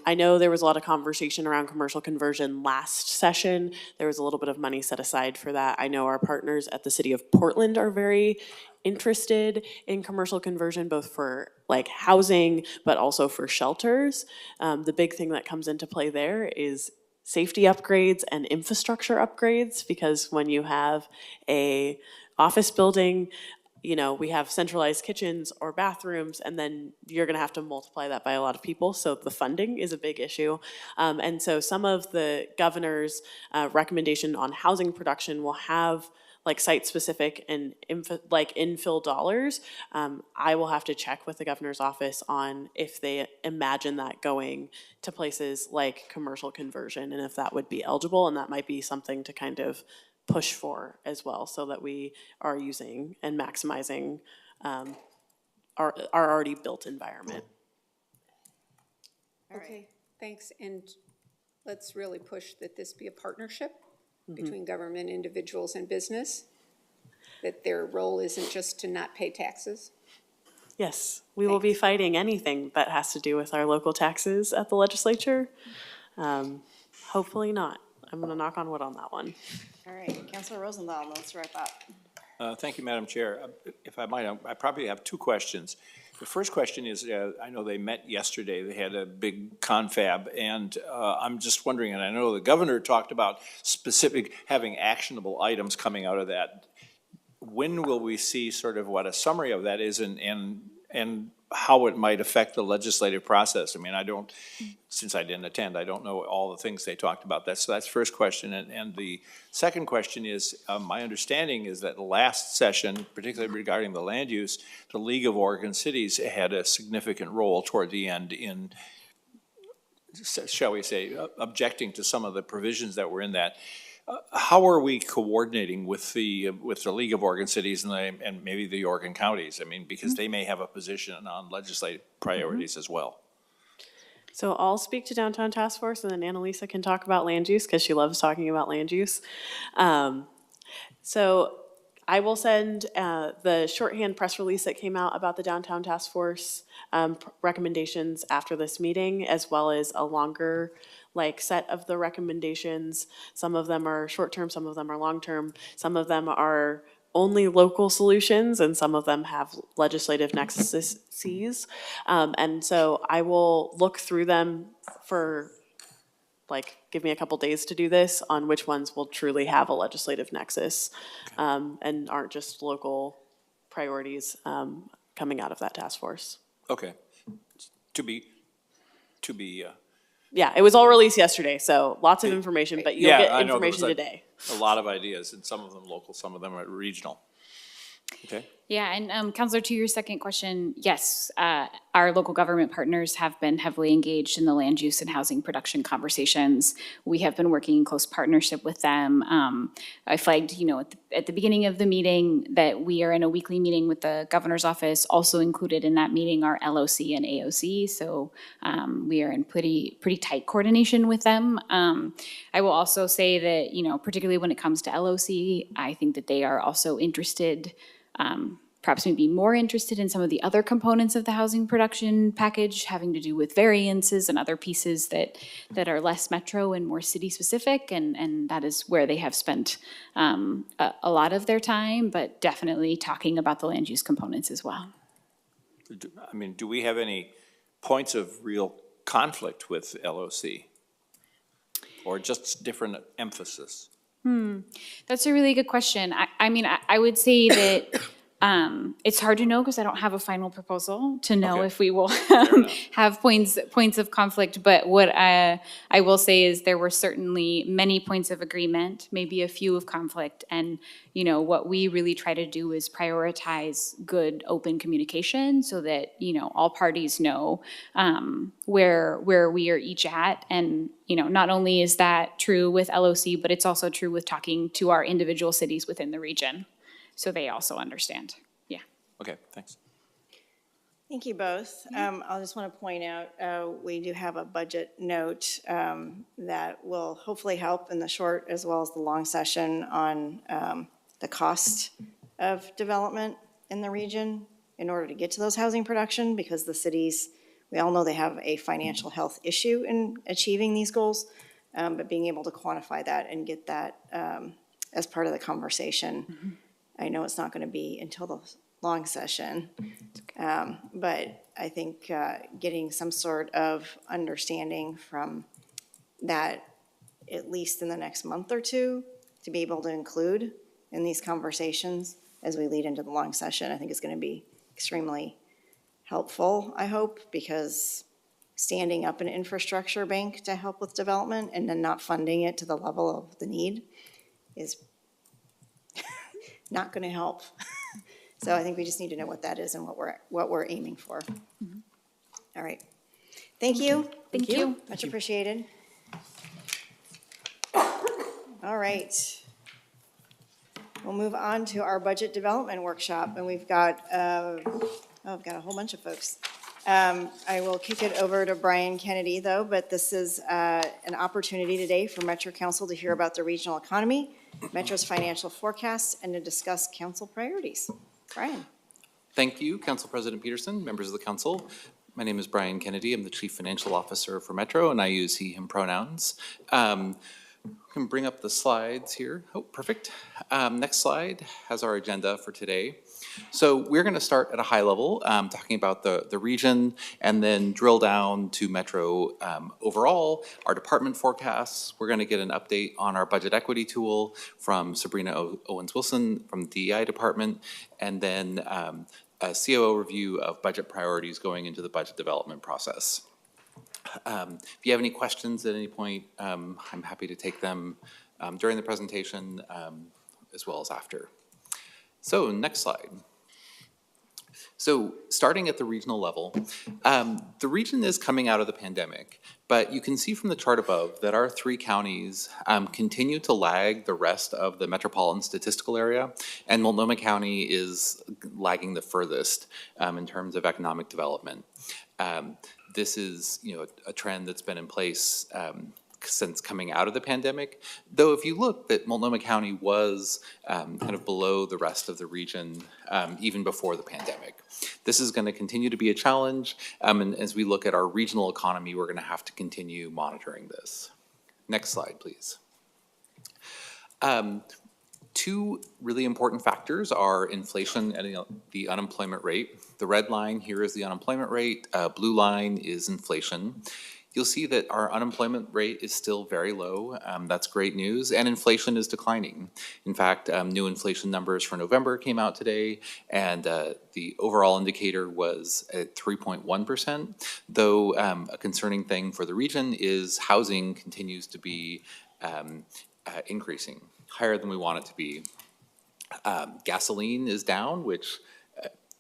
I know there was a lot of conversation around commercial conversion last session. There was a little bit of money set aside for that. I know our partners at the City of Portland are very interested in commercial conversion, both for like housing, but also for shelters. The big thing that comes into play there is safety upgrades and infrastructure upgrades, because when you have a office building, we have centralized kitchens or bathrooms, and then you're going to have to multiply that by a lot of people. So the funding is a big issue. And so some of the governor's recommendation on housing production will have like site-specific and infill dollars. I will have to check with the governor's office on if they imagine that going to places like commercial conversion and if that would be eligible, and that might be something to kind of push for as well, so that we are using and maximizing our already built environment. Okay, thanks. And let's really push that this be a partnership between government, individuals, and business, that their role isn't just to not pay taxes. Yes, we will be fighting anything that has to do with our local taxes at the legislature. Hopefully not. I'm going to knock on wood on that one. All right, Councilor Rosendahl, let's wrap up. Thank you, Madam Chair. If I might, I probably have two questions. The first question is, I know they met yesterday, they had a big confab, and I'm just wondering, and I know the governor talked about specific, having actionable items coming out of that. When will we see sort of what a summary of that is and how it might affect the legislative process? I mean, since I didn't attend, I don't know all the things they talked about. So that's the first question. And the second question is, my understanding is that the last session, particularly regarding the land use, the League of Oregon Cities had a significant role toward the end in, shall we say, objecting to some of the provisions that were in that. How are we coordinating with the League of Oregon Cities and maybe the Oregon counties? I mean, because they may have a position on legislative priorities as well. So I'll speak to Downtown Task Force, and then Annalisa can talk about land use, because she loves talking about land use. So I will send the shorthand press release that came out about the Downtown Task Force recommendations after this meeting, as well as a longer set of the recommendations. Some of them are short-term, some of them are long-term, some of them are only local solutions, and some of them have legislative nexuses. And so I will look through them for, give me a couple days to do this, on which ones will truly have a legislative nexus, and aren't just local priorities coming out of that task force. Okay. To be Yeah, it was all released yesterday, so lots of information, but you'll get information today. A lot of ideas, and some of them local, some of them are regional. Okay. Yeah, and Counselor, to your second question, yes, our local government partners have been heavily engaged in the land use and housing production conversations. We have been working in close partnership with them. I flagged, at the beginning of the meeting that we are in a weekly meeting with the governor's office. Also included in that meeting are LOC and AOC, so we are in pretty tight coordination with them. I will also say that, particularly when it comes to LOC, I think that they are also interested, perhaps maybe more interested in some of the other components of the housing production package, having to do with variances and other pieces that are less metro and more city specific, and that is where they have spent a lot of their time, but definitely talking about the land use components as well. I mean, do we have any points of real conflict with LOC? Or just different emphasis? That's a really good question. I would say that it's hard to know because I don't have a final proposal to know if we will have points of conflict. But what I will say is there were certainly many points of agreement, maybe a few of conflict. And, what we really try to do is prioritize good open communication so that, all parties know where we are each at. And, not only is that true with LOC, but it's also true with talking to our individual cities within the region. So they also understand. Yeah. Okay, thanks. Thank you both. I just want to point out, we do have a budget note that will hopefully help in the short as well as the long session on the cost of development in the region in order to get to those housing production, because the cities, we all know they have a financial health issue in achieving these goals, but being able to quantify that and get that as part of the conversation. Mm-hmm. I know it's not going to be until the long session, but I think getting some sort of understanding from that, at least in the next month or two, to be able to include in these conversations as we lead into the long session, I think is going to be extremely helpful, I hope, because standing up an infrastructure bank to help with development and then not funding it to the level of the need is not going to help. So I think we just need to know what that is and what we're aiming for. Mm-hmm. All right. Thank you. Thank you. Much appreciated. All right. We'll move on to our budget development workshop, and we've got I've got a whole bunch of folks. I will kick it over to Brian Kennedy, though, but this is an opportunity today for Metro Council to hear about the regional economy, Metro's financial forecasts, and to discuss council priorities. Brian. Thank you, Council President Peterson, members of the council. My name is Brian Kennedy. I'm the Chief Financial Officer for Metro, and I use he, him pronouns. Can bring up the slides here. Oh, perfect. Next slide has our agenda for today. So we're going to start at a high level, talking about the region, and then drill down to Metro overall, our department forecasts. We're going to get an update on our budget equity tool from Sabrina Owens-Wilson from the DEI department, and then a COO review of budget priorities going into the budget development process. If you have any questions at any point, I'm happy to take them during the presentation as well as after. So next slide. So starting at the regional level, the region is coming out of the pandemic, but you can see from the chart above that our 3 counties continue to lag the rest of the metropolitan statistical area, and Multnomah County is lagging the furthest in terms of economic development. This is, a trend that's been in place since coming out of the pandemic. Though if you look, that Multnomah County was kind of below the rest of the region even before the pandemic. This is going to continue to be a challenge, and as we look at our regional economy, we're going to have to continue monitoring this. Next slide, please. 2 really important factors are inflation and the unemployment rate. The red line here is the unemployment rate, blue line is inflation. You'll see that our unemployment rate is still very low. That's great news, and inflation is declining. In fact, new inflation numbers for November came out today, and the overall indicator was at 3.1%, though a concerning thing for the region is housing continues to be increasing, higher than we want it to be. Gasoline is down, which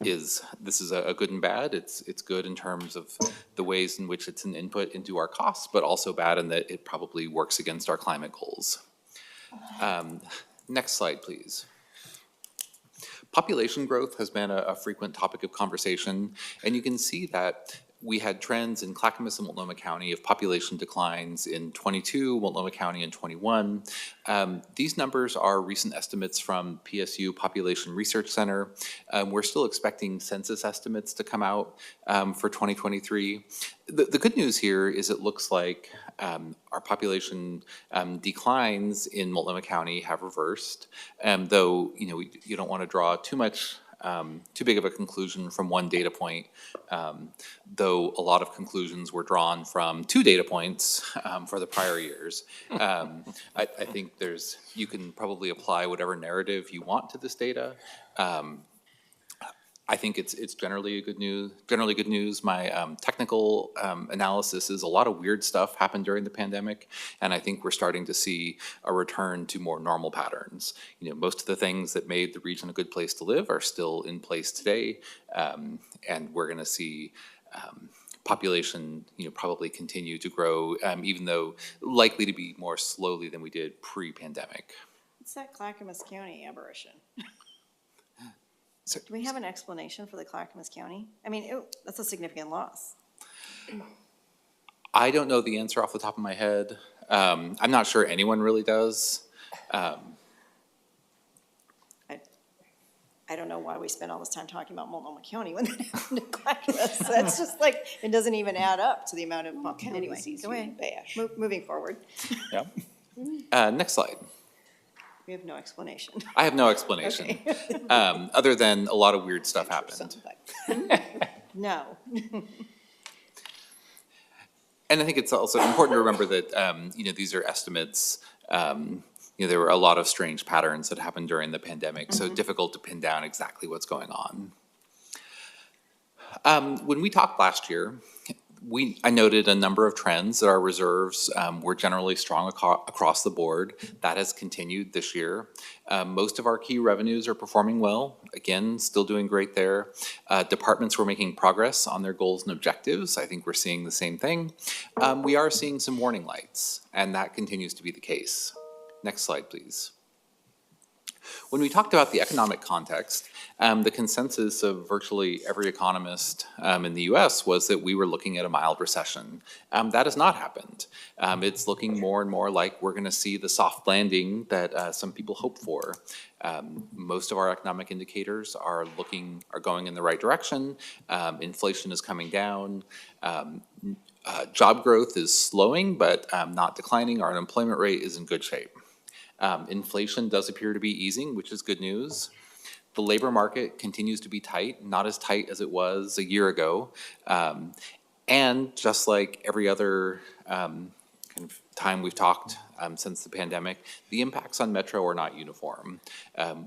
this is a good and bad. It's good in terms of the ways in which it's an input into our costs, but also bad in that it probably works against our climate goals. Next slide, please. Population growth has been a frequent topic of conversation, and you can see that we had trends in Clackamas and Multnomah County of population declines in 22, Multnomah County in 21. These numbers are recent estimates from PSU Population Research Center. We're still expecting census estimates to come out for 2023. The good news here is it looks like our population declines in Multnomah County have reversed, though you don't want to draw too big of a conclusion from one data point, though a lot of conclusions were drawn from 2 data points for the prior years. I think you can probably apply whatever narrative you want to this data. I think it's generally good news. My technical analysis is a lot of weird stuff happened during the pandemic, and I think we're starting to see a return to more normal patterns. Most of the things that made the region a good place to live are still in place today, and we're going to see population, probably continue to grow, even though likely to be more slowly than we did pre-pandemic. What's that Clackamas County aberration? Do we have an explanation for the Clackamas County? I mean, that's a significant loss. I don't know the answer off the top of my head. I'm not sure anyone really does. I don't know why we spend all this time talking about Multnomah County when that happened to Clackamas. That's just like, it doesn't even add up to the amount of, anyway, go ahead. Moving forward. Yeah. Next slide. We have no explanation. I have no explanation, other than a lot of weird stuff happened. No. And I think it's also important to remember that, these are estimates. There were a lot of strange patterns that happened during the pandemic, so difficult to pin down exactly what's going on. When we talked last year, I noted a number of trends that our reserves were generally strong across the board. That has continued this year. Most of our key revenues are performing well. Again, still doing great there. Departments were making progress on their goals and objectives. I think we're seeing the same thing. We are seeing some warning lights, and that continues to be the case. Next slide, please. When we talked about the economic context, the consensus of virtually every economist in the US was that we were looking at a mild recession. That has not happened. It's looking more and more like we're going to see the soft landing that some people hope for. Most of our economic indicators are going in the right direction. Inflation is coming down. Job growth is slowing, but not declining. Our unemployment rate is in good shape. Inflation does appear to be easing, which is good news. The labor market continues to be tight, not as tight as it was a year ago. And just like every other kind of time we've talked since the pandemic, the impacts on Metro are not uniform.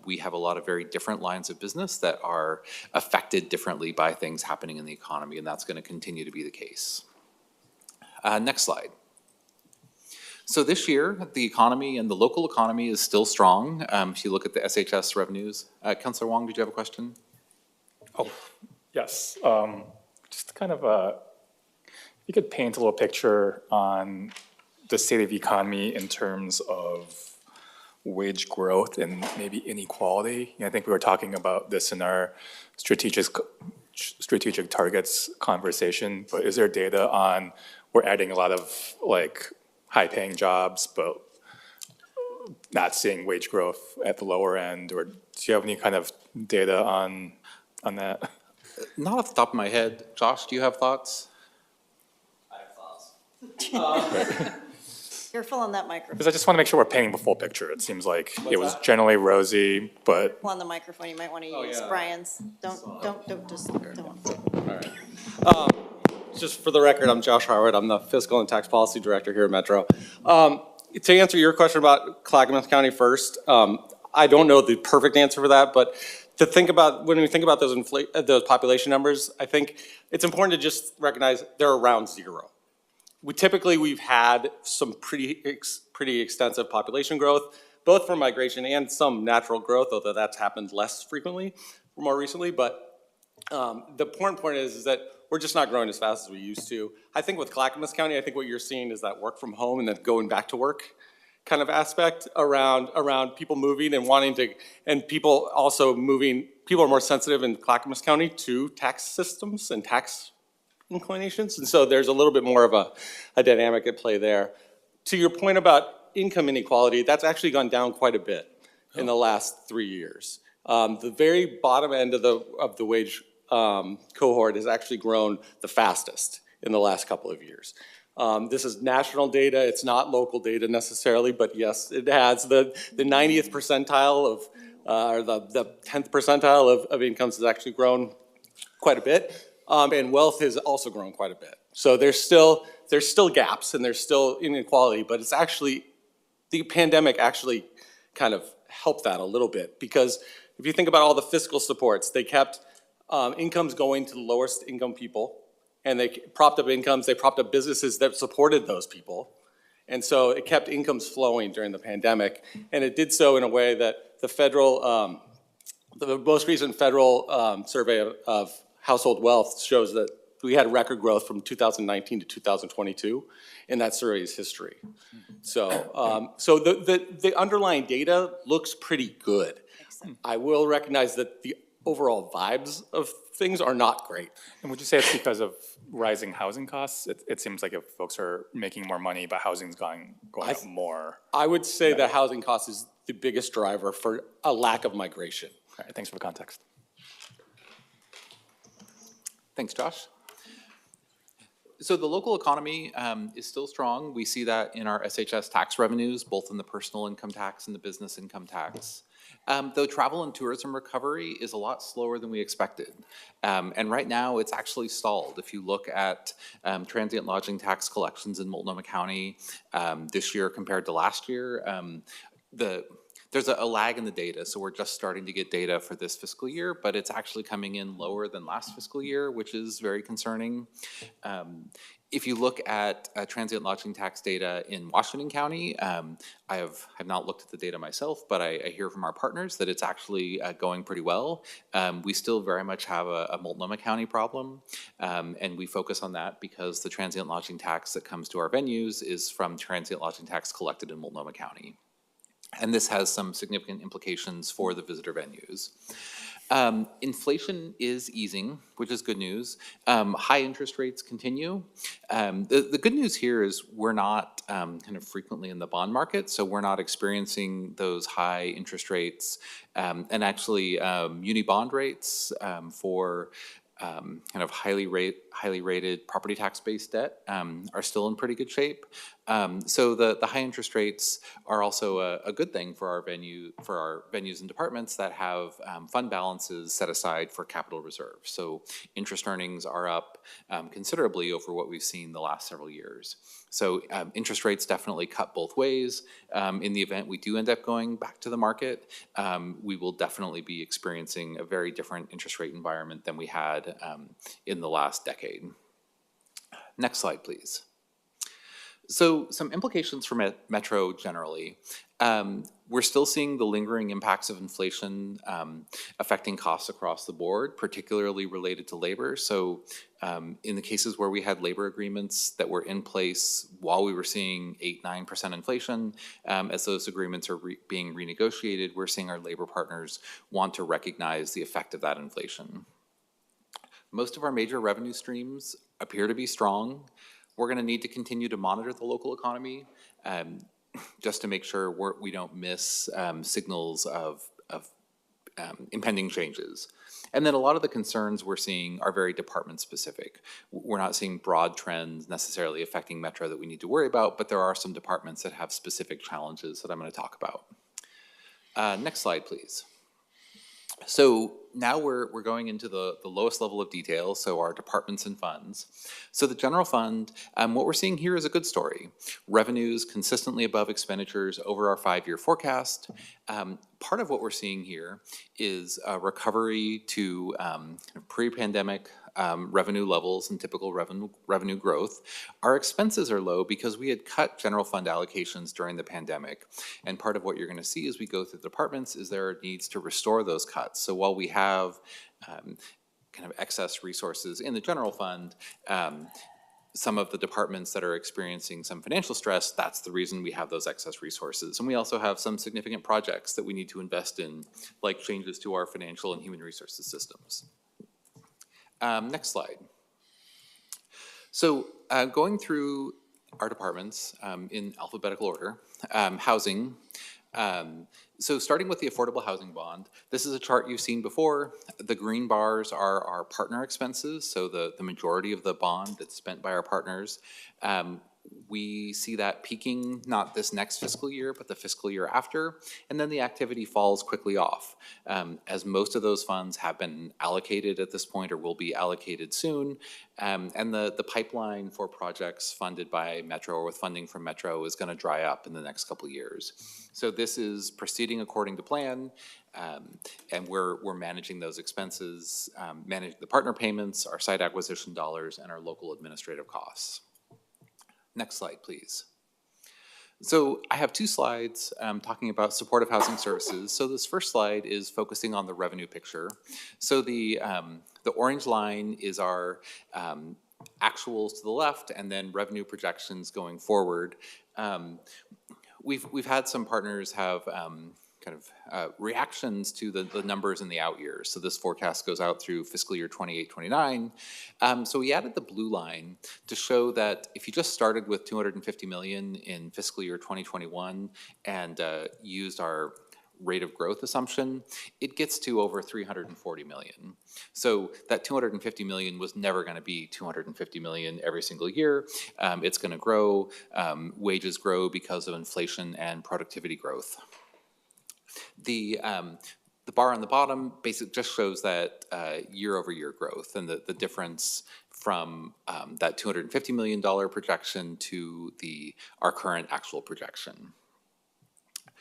We have a lot of very different lines of business that are affected differently by things happening in the economy, and that's going to continue to be the case. Next slide. So this year, the economy and the local economy is still strong. If you look at the SHS revenues. Councillor Wong, did you have a question? Oh, yes. Just kind of you could paint a little picture on the state of the economy in terms of wage growth and maybe inequality. I think we were talking about this in our strategic targets conversation, but is there data on we're adding a lot of like high-paying jobs, but not seeing wage growth at the lower end? Or do you have any kind of data on that? Not off the top of my head. Josh, do you have thoughts? I have thoughts. Careful on that microphone. Because I just want to make sure we're painting the full picture. It seems like it was generally rosy, but On the microphone, you might want to use Brian's. Don't. All right. Just for the record, I'm Josh Harwood. I'm the Fiscal and Tax Policy Director here at Metro. To answer your question about Clackamas County first, I don't know the perfect answer for that, but to think about, when we think about those population numbers, I think it's important to just recognize they're around zero. We've had some pretty extensive population growth, both from migration and some natural growth, although that's happened less frequently more recently. But the important point is that we're just not growing as fast as we used to. I think with Clackamas County, I think what you're seeing is that work from home and then going back to work kind of aspect around people moving and wanting to, and people also moving. People are more sensitive in Clackamas County to tax systems and tax inclinations, and so there's a little bit more of a dynamic at play there. To your point about income inequality, that's actually gone down quite a bit in the last 3 years. The very bottom end of the wage cohort has actually grown the fastest in the last couple of years. This is national data, it's not local data necessarily, but yes, it has. The 90th percentile of, or the 10th percentile of incomes has actually grown quite a bit. And wealth has also grown quite a bit. So there's still gaps and there's still inequality, but it's actually, the pandemic actually kind of helped that a little bit, because if you think about all the fiscal supports, they kept incomes going to the lowest income people, and they propped up incomes, they propped up businesses that supported those people. And so it kept incomes flowing during the pandemic, and it did so in a way that the federal, the most recent federal survey of household wealth shows that we had record growth from 2019 to 2022 in that survey's history. So, so the underlying data looks pretty good. I will recognize that the overall vibes of things are not great. And would you say it's because of rising housing costs? It seems like if folks are making more money, but housing's going up more. I would say that housing costs is the biggest driver for a lack of migration. All right, thanks for the context. Thanks, Josh. So the local economy is still strong. We see that in our SHS tax revenues, both in the personal income tax and the business income tax. Though travel and tourism recovery is a lot slower than we expected. And right now, it's actually stalled. If you look at transient lodging tax collections in Multnomah County this year compared to last year, there's a lag in the data, so we're just starting to get data for this fiscal year, but it's actually coming in lower than last fiscal year, which is very concerning. If you look at transient lodging tax data in Washington County, I have not looked at the data myself, but I hear from our partners that it's actually going pretty well. We still very much have a Multnomah County problem, and we focus on that because the transient lodging tax that comes to our venues is from transient lodging tax collected in Multnomah County. And this has some significant implications for the visitor venues. Inflation is easing, which is good news. High interest rates continue. The good news here is we're not kind of frequently in the bond market, so we're not experiencing those high interest rates. And actually, muni bond rates for kind of highly rated property tax-based debt are still in pretty good shape. So the high interest rates are also a good thing for our venues and departments that have fund balances set aside for capital reserves. So interest earnings are up considerably over what we've seen the last several years. So interest rates definitely cut both ways. In the event we do end up going back to the market, we will definitely be experiencing a very different interest rate environment than we had in the last decade. Next slide, please. So some implications for Metro generally. We're still seeing the lingering impacts of inflation affecting costs across the board, particularly related to labor. So in the cases where we had labor agreements that were in place while we were seeing 8-9% inflation, as those agreements are being renegotiated, we're seeing our labor partners want to recognize the effect of that inflation. Most of our major revenue streams appear to be strong. We're going to need to continue to monitor the local economy just to make sure we don't miss signals of impending changes. And then a lot of the concerns we're seeing are very department specific. We're not seeing broad trends necessarily affecting Metro that we need to worry about, but there are some departments that have specific challenges that I'm going to talk about. Next slide, please. So now we're going into the lowest level of detail, so our departments and funds. So the general fund, what we're seeing here is a good story. Revenues consistently above expenditures over our 5-year forecast. Part of what we're seeing here is a recovery to pre-pandemic revenue levels and typical revenue growth. Our expenses are low because we had cut general fund allocations during the pandemic. And part of what you're going to see as we go through the departments is there are needs to restore those cuts. So while we have kind of excess resources in the general fund, some of the departments that are experiencing some financial stress, that's the reason we have those excess resources. And we also have some significant projects that we need to invest in, like changes to our financial and human resources systems. Next slide. So going through our departments in alphabetical order, housing. So starting with the affordable housing bond, this is a chart you've seen before. The green bars are our partner expenses, so the majority of the bond that's spent by our partners. We see that peaking not this next fiscal year, but the fiscal year after, and then the activity falls quickly off. As most of those funds have been allocated at this point or will be allocated soon, and the pipeline for projects funded by Metro or with funding from Metro is going to dry up in the next couple of years. So this is proceeding according to plan, and we're managing those expenses, managing the partner payments, our site acquisition dollars, and our local administrative costs. Next slide, please. So I have 2 slides talking about supportive housing services. So this first slide is focusing on the revenue picture. So the orange line is our actuals to the left, and then revenue projections going forward. We've had some partners have reactions to the numbers in the out years. So this forecast goes out through fiscal year 28-29. So we added the blue line to show that if you just started with $250 million in fiscal year 2021 and used our rate of growth assumption, it gets to over $340 million. So that $250 million was never going to be $250 million every single year. It's going to grow. Wages grow because of inflation and productivity growth. The bar on the bottom basically just shows that year-over-year growth and the difference from that $250 million projection to our current actual projection.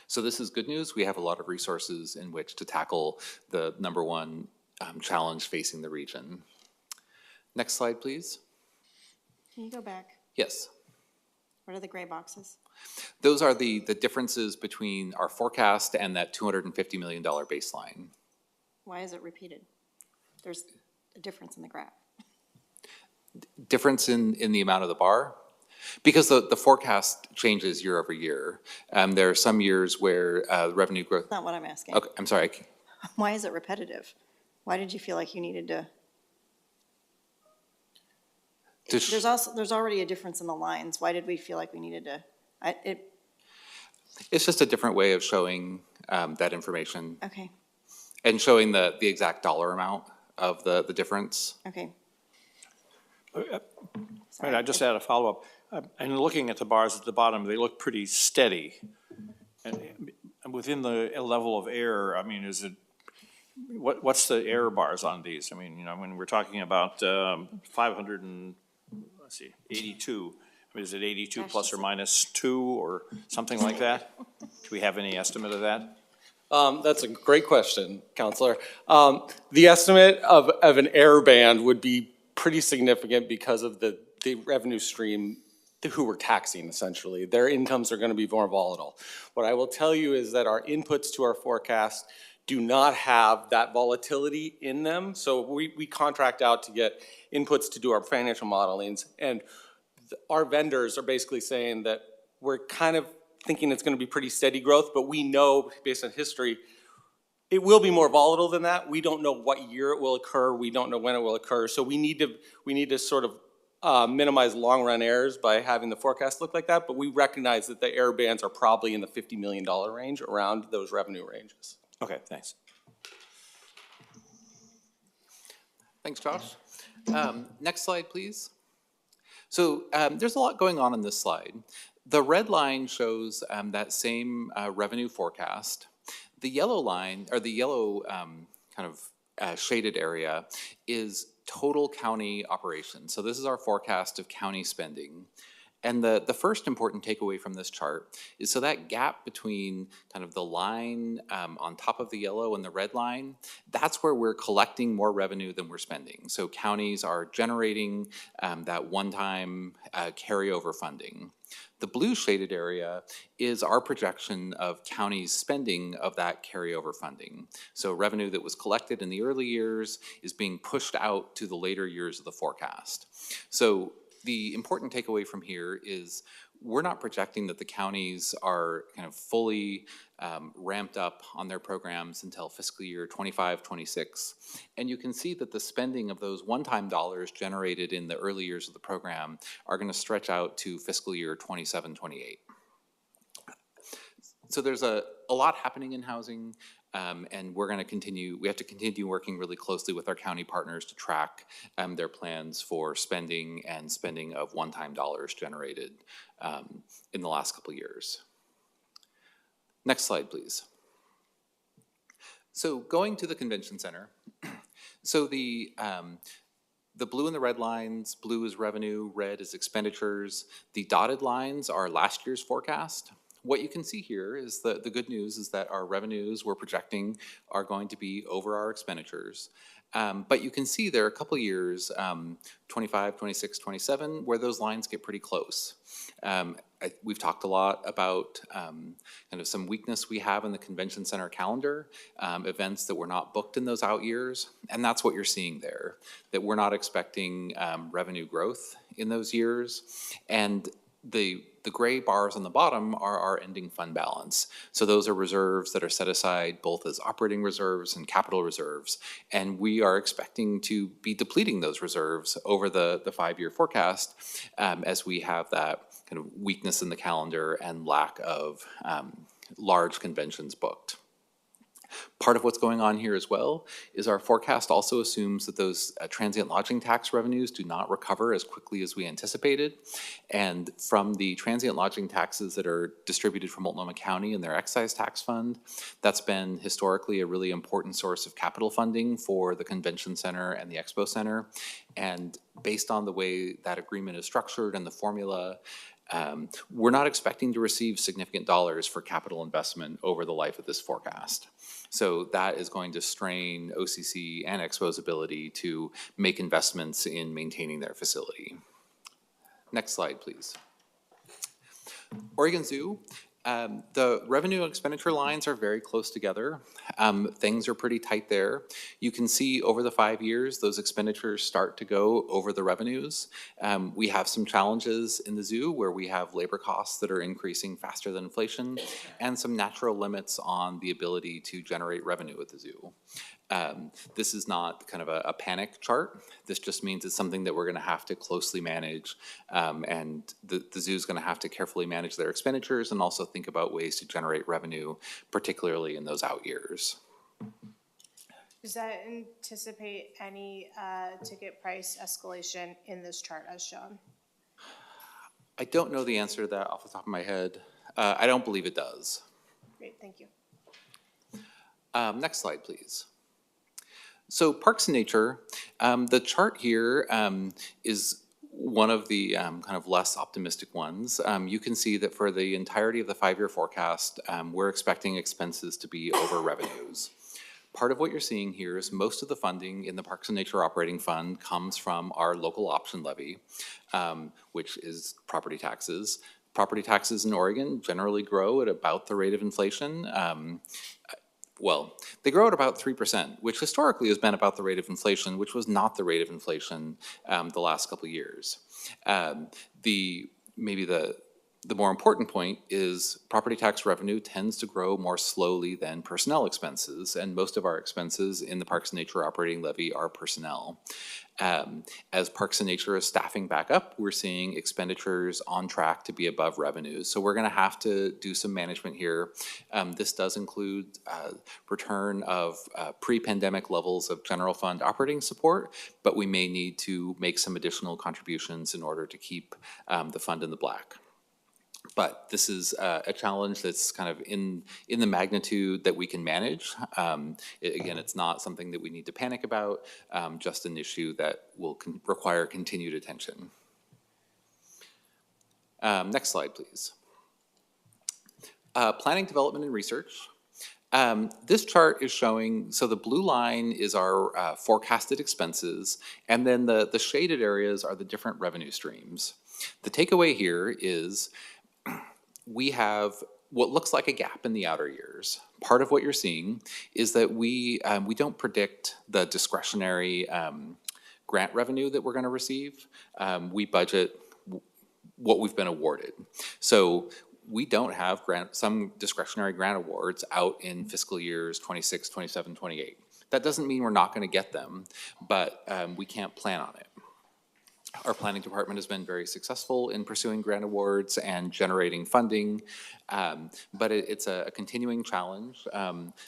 So this is good news. We have a lot of resources in which to tackle the #1 challenge facing the region. Next slide, please. Can you go back? Yes. What are the gray boxes? Those are the differences between our forecast and that $250 million baseline. Why is it repeated? There's a difference in the graph. Difference in the amount of the bar? Because the forecast changes year over year. There are some years where revenue growth... That's not what I'm asking. Okay, I'm sorry. Why is it repetitive? Why did you feel like you needed to... There's already a difference in the lines. Why did we feel like we needed to... It's just a different way of showing that information. Okay. And showing the exact dollar amount of the difference. Okay. Right, I just had a follow-up. And looking at the bars at the bottom, they look pretty steady. And within the level of error, I mean, is it, what's the error bars on these? I mean, you know, when we're talking about 500 and, let's see, 82, I mean, is it 82 plus or minus 2 or something like that? Do we have any estimate of that? That's a great question, Counselor. The estimate of an error band would be pretty significant because of the revenue stream who we're taxing, essentially. Their incomes are going to be more volatile. What I will tell you is that our inputs to our forecast do not have that volatility in them. So we contract out to get inputs to do our financial modelings, and our vendors are basically saying that we're kind of thinking it's going to be pretty steady growth, but we know based on history, it will be more volatile than that. We don't know what year it will occur. We don't know when it will occur. So we need to sort of minimize long-run errors by having the forecast look like that, but we recognize that the error bands are probably in the $50 million range around those revenue ranges. Okay, thanks. Thanks, Josh. Next slide, please. So there's a lot going on in this slide. The red line shows that same revenue forecast. The yellow line, or the yellow kind of shaded area, is total county operations. So this is our forecast of county spending. And the first important takeaway from this chart is, so that gap between kind of the line on top of the yellow and the red line, that's where we're collecting more revenue than we're spending. So counties are generating that one-time carryover funding. The blue shaded area is our projection of counties' spending of that carryover funding. So revenue that was collected in the early years is being pushed out to the later years of the forecast. So the important takeaway from here is we're not projecting that the counties are kind of fully ramped up on their programs until fiscal year 25-26. And you can see that the spending of those one-time dollars generated in the early years of the program are going to stretch out to fiscal year 27-28. So there's a lot happening in housing. And we have to continue working really closely with our county partners to track their plans for spending and spending of one-time dollars generated in the last couple of years. Next slide, please. So going to the convention center, so the blue and the red lines, blue is revenue, red is expenditures. The dotted lines are last year's forecast. What you can see here is the good news is that our revenues we're projecting are going to be over our expenditures. But you can see there are a couple years, 25, 26, 27, where those lines get pretty close. We've talked a lot about kind of some weakness we have in the convention center calendar, events that were not booked in those out years, and that's what you're seeing there, that we're not expecting revenue growth in those years. And the gray bars on the bottom are our ending fund balance. So those are reserves that are set aside both as operating reserves and capital reserves. And we are expecting to be depleting those reserves over the 5-year forecast as we have that kind of weakness in the calendar and lack of large conventions booked. Part of what's going on here as well is our forecast also assumes that those transient lodging tax revenues do not recover as quickly as we anticipated. And from the transient lodging taxes that are distributed from Multnomah County and their excise tax fund, that's been historically a really important source of capital funding for the convention center and the expo center. And based on the way that agreement is structured and the formula, we're not expecting to receive significant dollars for capital investment over the life of this forecast. So that is going to strain OCC and Expo's ability to make investments in maintaining their facility. Next slide, please. Oregon Zoo. The revenue and expenditure lines are very close together. Things are pretty tight there. You can see over the 5 years, those expenditures start to go over the revenues. We have some challenges in the zoo where we have labor costs that are increasing faster than inflation and some natural limits on the ability to generate revenue at the zoo. This is not kind of a panic chart. This just means it's something that we're going to have to closely manage, and the zoo is going to have to carefully manage their expenditures and also think about ways to generate revenue, particularly in those out years. Does that anticipate any ticket price escalation in this chart as shown? I don't know the answer to that off the top of my head. I don't believe it does. Great, thank you. Next slide, please. So Parks and Nature, the chart here is one of the kind of less optimistic ones. You can see that for the entirety of the 5-year forecast, we're expecting expenses to be over revenues. Part of what you're seeing here is most of the funding in the Parks and Nature Operating Fund comes from our local option levy, which is property taxes. Property taxes in Oregon generally grow at about the rate of inflation. Well, they grow at about 3%, which historically has been about the rate of inflation, which was not the rate of inflation the last couple of years. Maybe the more important point is property tax revenue tends to grow more slowly than personnel expenses, and most of our expenses in the Parks and Nature Operating Levy are personnel. As Parks and Nature is staffing back up, we're seeing expenditures on track to be above revenues. So we're going to have to do some management here. This does include return of pre-pandemic levels of general fund operating support, but we may need to make some additional contributions in order to keep the fund in the black. But this is a challenge that's kind of in the magnitude that we can manage. Again, it's not something that we need to panic about, just an issue that will require continued attention. Next slide, please. Planning, development, and research. This chart is showing, so the blue line is our forecasted expenses, and then the shaded areas are the different revenue streams. The takeaway here is we have what looks like a gap in the outer years. Part of what you're seeing is that we don't predict the discretionary grant revenue that we're going to receive. We budget what we've been awarded. So we don't have some discretionary grant awards out in fiscal years 26, 27, 28. That doesn't mean we're not going to get them, but we can't plan on it. Our planning department has been very successful in pursuing grant awards and generating funding, but it's a continuing challenge.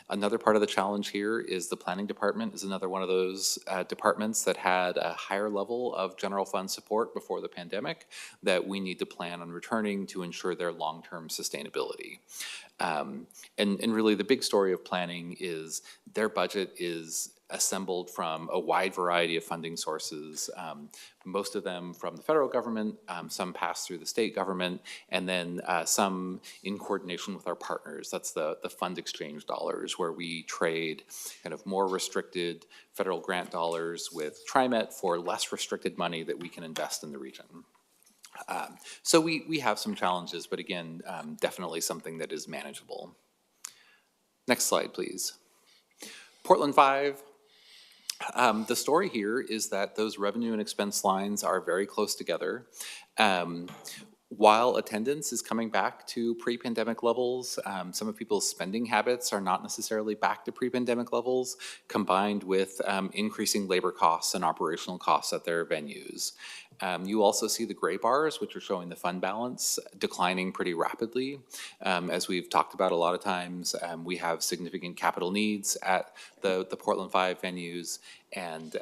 Another part of the challenge here is the planning department is another one of those departments that had a higher level of general fund support before the pandemic that we need to plan on returning to ensure their long-term sustainability. And really the big story of planning is their budget is assembled from a wide variety of funding sources, most of them from the federal government, some pass through the state government, and then some in coordination with our partners. That's the fund exchange dollars, where we trade kind of more restricted federal grant dollars with TriMet for less restricted money that we can invest in the region. So we have some challenges, but again, definitely something that is manageable. Next slide, please. Portland 5. The story here is that those revenue and expense lines are very close together. While attendance is coming back to pre-pandemic levels, some of people's spending habits are not necessarily back to pre-pandemic levels, combined with increasing labor costs and operational costs at their venues. You also see the gray bars, which are showing the fund balance, declining pretty rapidly. As we've talked about a lot of times, we have significant capital needs at the Portland 5 venues, and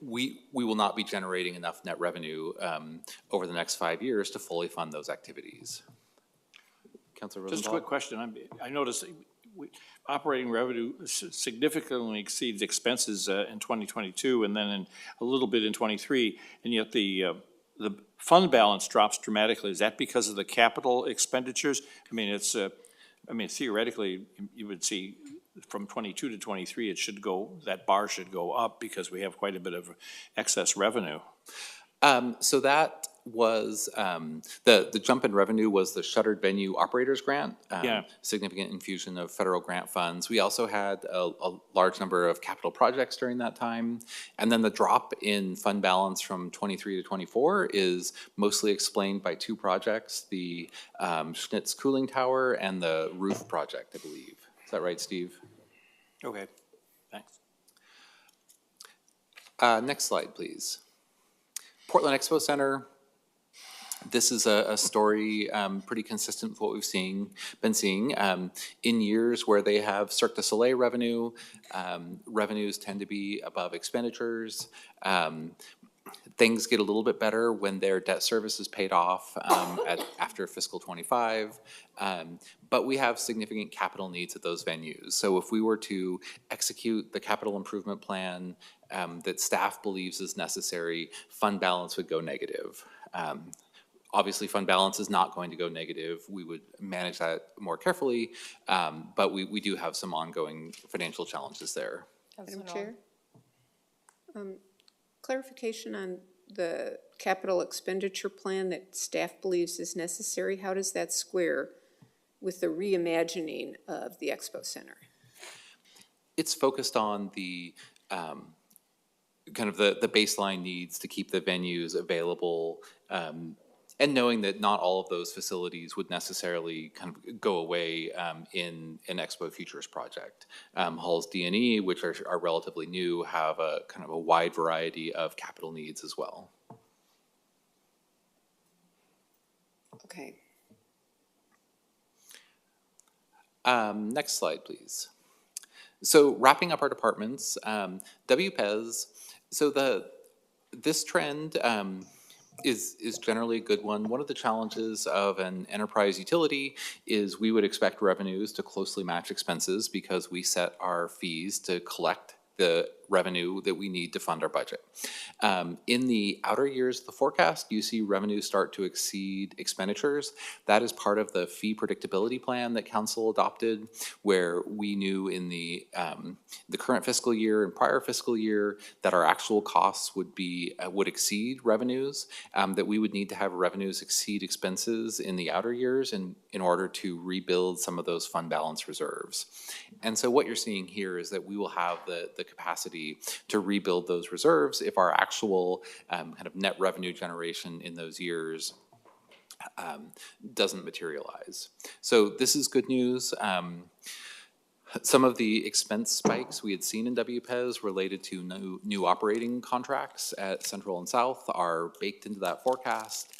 we will not be generating enough net revenue over the next 5 years to fully fund those activities. Councilor Rosenthal? Just a quick question. I noticed operating revenue significantly exceeds expenses in 2022 and then a little bit in 23, and yet the fund balance drops dramatically. Is that because of the capital expenditures? I mean, theoretically, you would see from 22 to 23, that bar should go up because we have quite a bit of excess revenue. So that was, the jump in revenue was the Shuttered Venue Operators Grant, significant infusion of federal grant funds. We also had a large number of capital projects during that time. And then the drop in fund balance from 23 to 24 is mostly explained by two projects, the Schnitz Cooling Tower and the roof project, I believe. Is that right, Steve? Okay, thanks. Next slide, please. Portland Expo Center. This is a story pretty consistent with what we've been seeing. In years where they have Cirque du Soleil revenue, revenues tend to be above expenditures. Things get a little bit better when their debt service is paid off after fiscal '25. But we have significant capital needs at those venues. So if we were to execute the capital improvement plan that staff believes is necessary, fund balance would go negative. Obviously, fund balance is not going to go negative. We would manage that more carefully, but we do have some ongoing financial challenges there. Madam Chair? Clarification on the capital expenditure plan that staff believes is necessary. How does that square with the reimagining of the Expo Center? It's focused on the kind of the baseline needs to keep the venues available, and knowing that not all of those facilities would necessarily kind of go away in an Expo Futures project. Halls D&E, which are relatively new, have a kind of a wide variety of capital needs as well. Okay. Next slide, please. So wrapping up our departments, WPES, so this trend is generally a good one. One of the challenges of an enterprise utility is we would expect revenues to closely match expenses because we set our fees to collect the revenue that we need to fund our budget. In the outer years of the forecast, you see revenues start to exceed expenditures. That is part of the fee predictability plan that council adopted, where we knew in the current fiscal year and prior fiscal year that our actual costs would exceed revenues, that we would need to have revenues exceed expenses in the outer years in order to rebuild some of those fund balance reserves. And so what you're seeing here is that we will have the capacity to rebuild those reserves if our actual kind of net revenue generation in those years doesn't materialize. So this is good news. Some of the expense spikes we had seen in WPES related to new operating contracts at Central and South are baked into that forecast.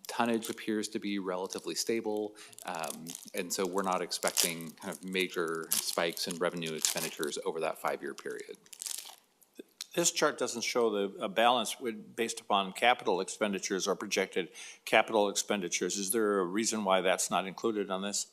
Tonnage appears to be relatively stable, and so we're not expecting kind of major spikes in revenue expenditures over that 5-year period. This chart doesn't show the balance based upon capital expenditures or projected capital expenditures. Is there a reason why that's not included on this?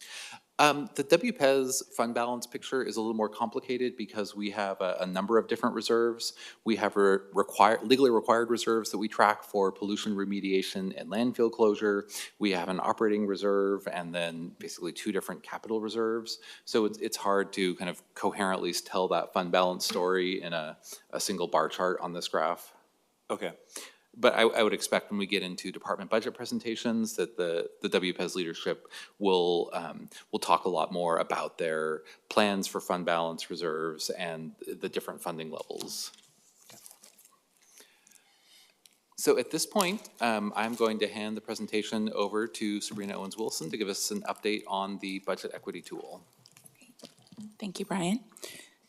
The WPES fund balance picture is a little more complicated because we have a number of different reserves. We have legally required reserves that we track for pollution remediation and landfill closure. We have an operating reserve and then basically 2 different capital reserves. So it's hard to kind of coherently tell that fund balance story in a single bar chart on this graph. Okay. But I would expect when we get into department budget presentations that the WPES leadership will talk a lot more about their plans for fund balance reserves and the different funding levels. So at this point, I'm going to hand the presentation over to Sabrina Owens-Wilson to give us an update on the budget equity tool. Thank you, Brian.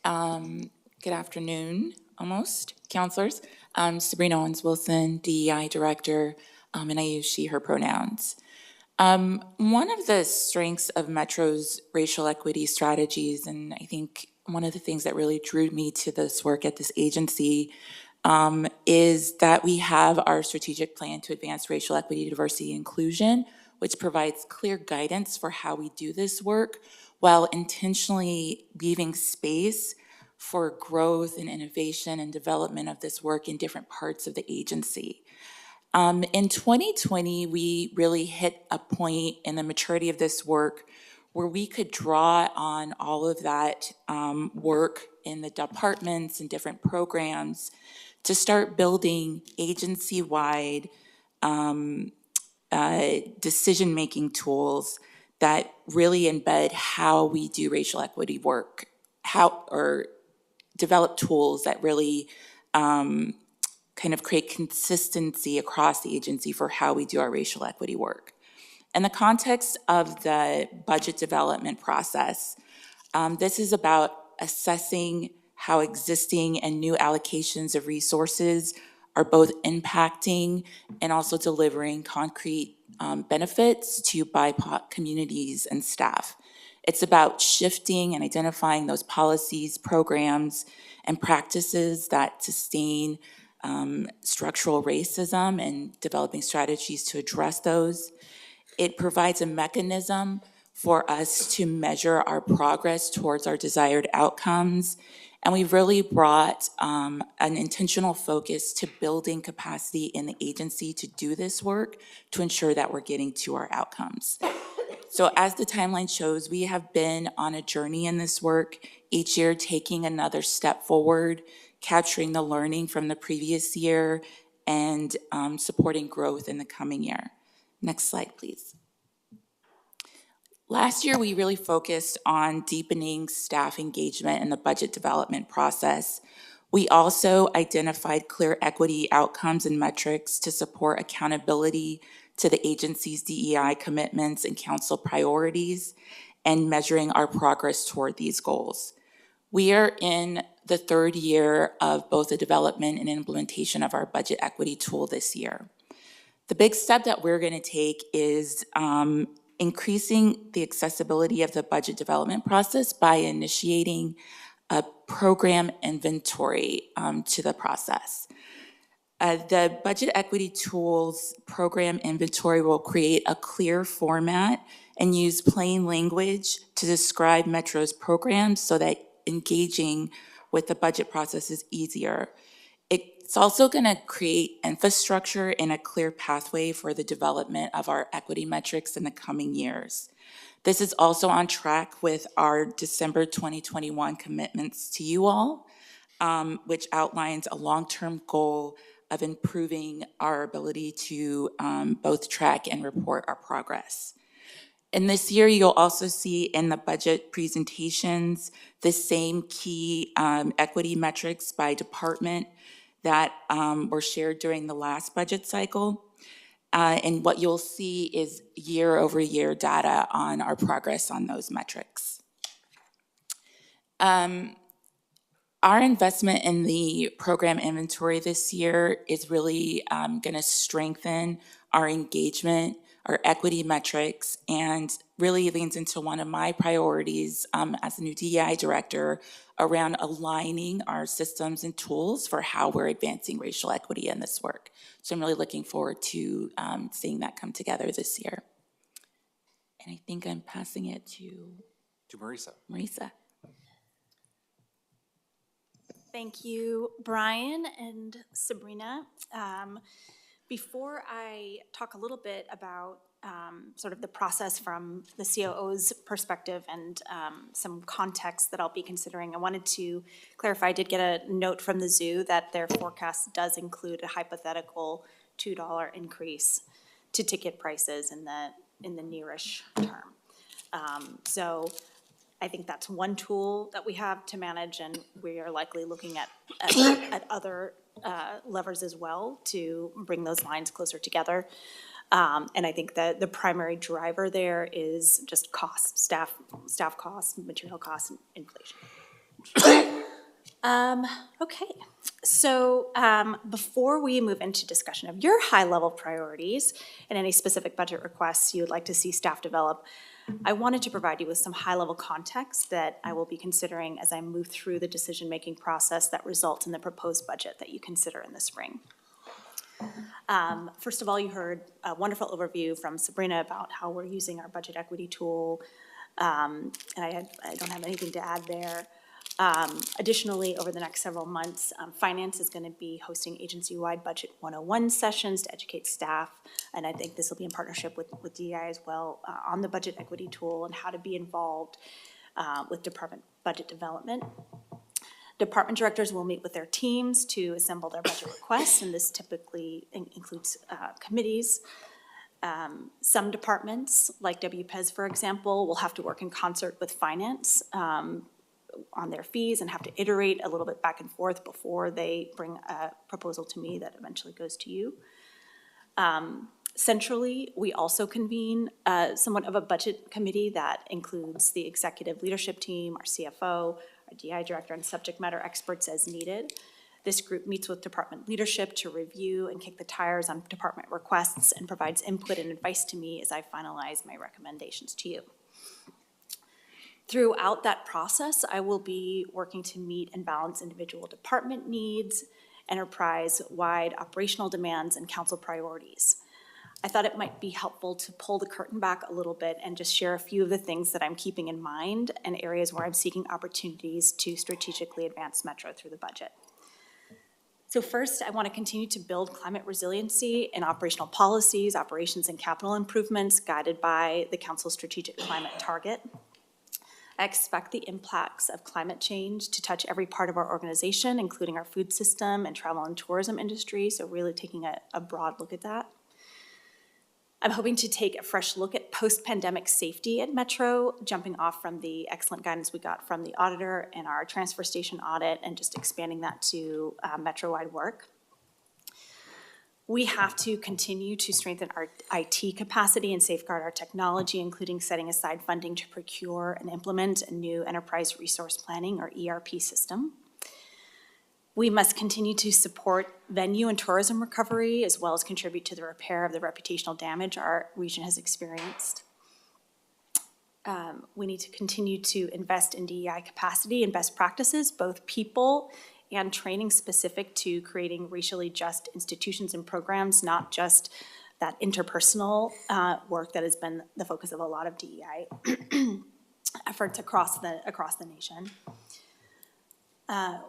Good afternoon, almost, counselors. I'm Sabrina Owens-Wilson, DEI Director, and I use she, her pronouns. One of the strengths of Metro's racial equity strategies, and I think one of the things that really drew me to this work at this agency, is that we have our strategic plan to advance racial equity, diversity, and inclusion, which provides clear guidance for how we do this work while intentionally leaving space for growth and innovation and development of this work in different parts of the agency. In 2020, we really hit a point in the maturity of this work where we could draw on all of that work in the departments and different programs to start building agency-wide decision-making tools that really embed how we do racial equity work, or develop tools that really kind of create consistency across the agency for how we do our racial equity work. In the context of the budget development process, this is about assessing how existing and new allocations of resources are both impacting and also delivering concrete benefits to BIPOC communities and staff. It's about shifting and identifying those policies, programs, and practices that sustain structural racism and developing strategies to address those. It provides a mechanism for us to measure our progress towards our desired outcomes. And we've really brought an intentional focus to building capacity in the agency to do this work to ensure that we're getting to our outcomes. So as the timeline shows, we have been on a journey in this work, each year taking another step forward, capturing the learning from the previous year, and supporting growth in the coming year. Next slide, please. Last year, we really focused on deepening staff engagement in the budget development process. We also identified clear equity outcomes and metrics to support accountability to the agency's DEI commitments and council priorities, and measuring our progress toward these goals. We are in the third year of both the development and implementation of our budget equity tool this year. The big step that we're going to take is increasing the accessibility of the budget development process by initiating a program inventory to the process. The Budget Equity Tools Program Inventory will create a clear format and use plain language to describe Metro's programs so that engaging with the budget process is easier. It's also going to create infrastructure and a clear pathway for the development of our equity metrics in the coming years. This is also on track with our December 2021 commitments to you all, which outlines a long-term goal of improving our ability to both track and report our progress. And this year, you'll also see in the budget presentations the same key equity metrics by department that were shared during the last budget cycle. And what you'll see is year-over-year data on our progress on those metrics. Our investment in the program inventory this year is really going to strengthen our engagement, our equity metrics, and really leans into one of my priorities as the new DEI director around aligning our systems and tools for how we're advancing racial equity in this work. So I'm really looking forward to seeing that come together this year. And I think I'm passing it to Marisa. Marisa. Thank you, Brian and Sabrina. Before I talk a little bit about sort of the process from the COO's perspective and some context that I'll be considering, I wanted to clarify, I did get a note from the zoo that their forecast does include a hypothetical $2 increase to ticket prices in the nearish term. So I think that's one tool that we have to manage, and we are likely looking at other levers as well to bring those lines closer together. And I think that the primary driver there is just cost, staff costs, material costs, and inflation. Okay, so before we move into discussion of your high-level priorities and any specific budget requests you would like to see staff develop, I wanted to provide you with some high-level context that I will be considering as I move through the decision-making process that results in the proposed budget that you consider in the spring. First of all, you heard a wonderful overview from Sabrina about how we're using our budget equity tool, and I don't have anything to add there. Additionally, over the next several months, Finance is going to be hosting agency-wide Budget 101 sessions to educate staff, and I think this will be in partnership with DEI as well on the budget equity tool and how to be involved with department budget development. Department directors will meet with their teams to assemble their budget requests, and this typically includes committees. Some departments, like WPES, for example, will have to work in concert with Finance on their fees and have to iterate a little bit back and forth before they bring a proposal to me that eventually goes to you. Centrally, we also convene somewhat of a budget committee that includes the executive leadership team, our CFO, our DI director, and subject matter experts as needed. This group meets with department leadership to review and kick the tires on department requests and provides input and advice to me as I finalize my recommendations to you. Throughout that process, I will be working to meet and balance individual department needs, enterprise-wide operational demands, and council priorities. I thought it might be helpful to pull the curtain back a little bit and just share a few of the things that I'm keeping in mind and areas where I'm seeking opportunities to strategically advance Metro through the budget. So first, I want to continue to build climate resiliency in operational policies, operations, and capital improvements guided by the Council's strategic climate target. I expect the impacts of climate change to touch every part of our organization, including our food system and travel and tourism industry, so really taking a broad look at that. I'm hoping to take a fresh look at post-pandemic safety at Metro, jumping off from the excellent guidance we got from the auditor and our transfer station audit and just expanding that to Metro-wide work. We have to continue to strengthen our IT capacity and safeguard our technology, including setting aside funding to procure and implement a new enterprise resource planning or ERP system. We must continue to support venue and tourism recovery, as well as contribute to the repair of the reputational damage our region has experienced. We need to continue to invest in DEI capacity and best practices, both people and training specific to creating racially just institutions and programs, not just that interpersonal work that has been the focus of a lot of DEI efforts across the nation.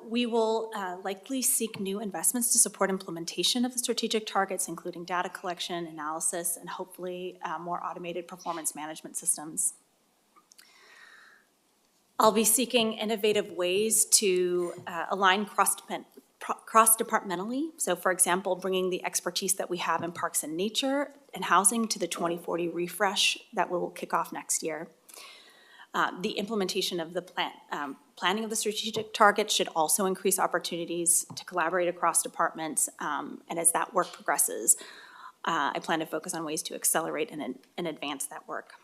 We will likely seek new investments to support implementation of the strategic targets, including data collection, analysis, and hopefully more automated performance management systems. I'll be seeking innovative ways to align cross-departmentally. So for example, bringing the expertise that we have in parks and nature and housing to the 2040 refresh that will kick off next year. The implementation of the planning of the strategic targets should also increase opportunities to collaborate across departments. And as that work progresses, I plan to focus on ways to accelerate and advance that work.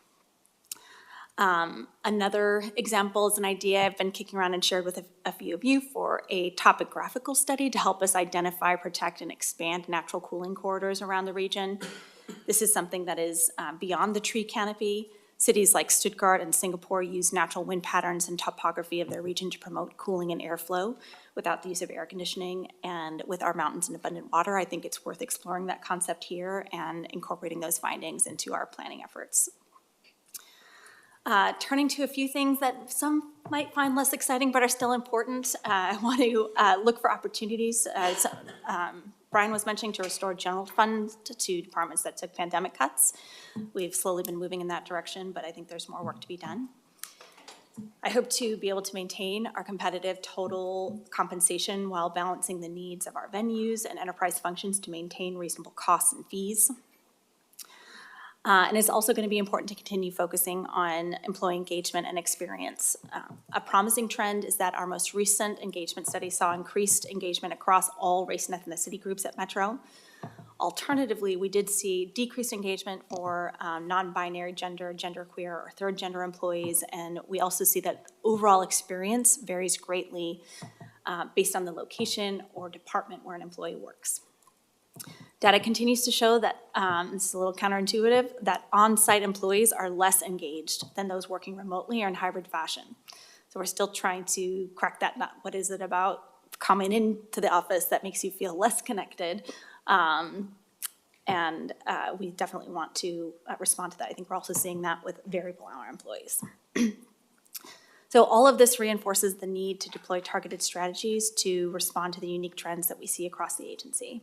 Another example is an idea I've been kicking around and shared with a few of you for a topographical study to help us identify, protect, and expand natural cooling corridors around the region. This is something that is beyond the tree canopy. Cities like Stuttgart and Singapore use natural wind patterns and topography of their region to promote cooling and airflow without the use of air conditioning. And with our mountains and abundant water, I think it's worth exploring that concept here and incorporating those findings into our planning efforts. Turning to a few things that some might find less exciting but are still important, I want to look for opportunities. Brian was mentioning to restore general funds to departments that took pandemic cuts. We've slowly been moving in that direction, but I think there's more work to be done. I hope to be able to maintain our competitive total compensation while balancing the needs of our venues and enterprise functions to maintain reasonable costs and fees. And it's also going to be important to continue focusing on employee engagement and experience. A promising trend is that our most recent engagement study saw increased engagement across all race and ethnicity groups at Metro. Alternatively, we did see decreased engagement for non-binary gender, genderqueer, or third gender employees, and we also see that overall experience varies greatly based on the location or department where an employee works. Data continues to show that, this is a little counterintuitive, that on-site employees are less engaged than those working remotely or in hybrid fashion. So we're still trying to crack that nut. What is it about coming into the office that makes you feel less connected? We definitely want to respond to that. I think we're also seeing that with variable hour employees. So all of this reinforces the need to deploy targeted strategies to respond to the unique trends that we see across the agency.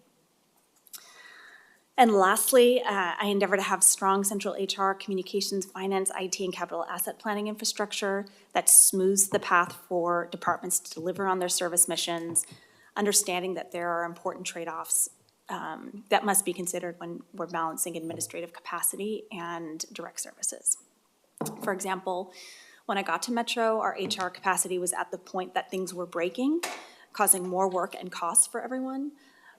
And lastly, I endeavor to have strong central HR, communications, finance, IT, and capital asset planning infrastructure that smooths the path for departments to deliver on their service missions, understanding that there are important trade-offs that must be considered when we're balancing administrative capacity and direct services. For example, when I got to Metro, our HR capacity was at the point that things were breaking, causing more work and costs for everyone.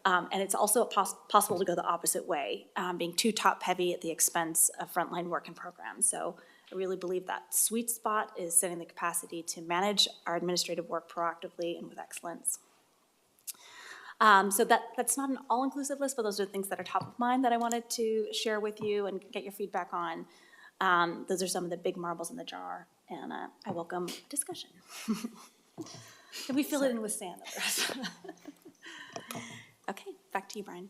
And it's also possible to go the opposite way, being too top-heavy at the expense of frontline work and programs. So I really believe that sweet spot is setting the capacity to manage our administrative work proactively and with excellence. So that's not an all-inclusive list, but those are things that are top of mind that I wanted to share with you and get your feedback on. Those are some of the big marbles in the jar, and I welcome discussion. Can we fill it in with sand? Okay, back to you, Brian.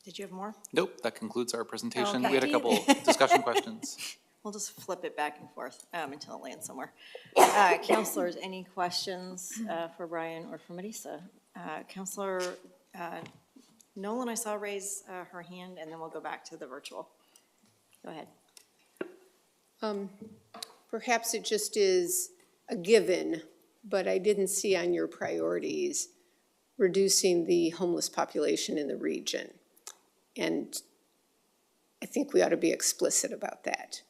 Did you have more? Nope, that concludes our presentation. Okay. We had a couple discussion questions. We'll just flip it back and forth until it lands somewhere. Counselors, any questions for Brian or for Melissa? Counselor Nolan, I saw raise her hand, and then we'll go back to the virtual. Go ahead. Perhaps it just is a given, but I didn't see on your priorities reducing the homeless population in the region. And I think we ought to be explicit about that.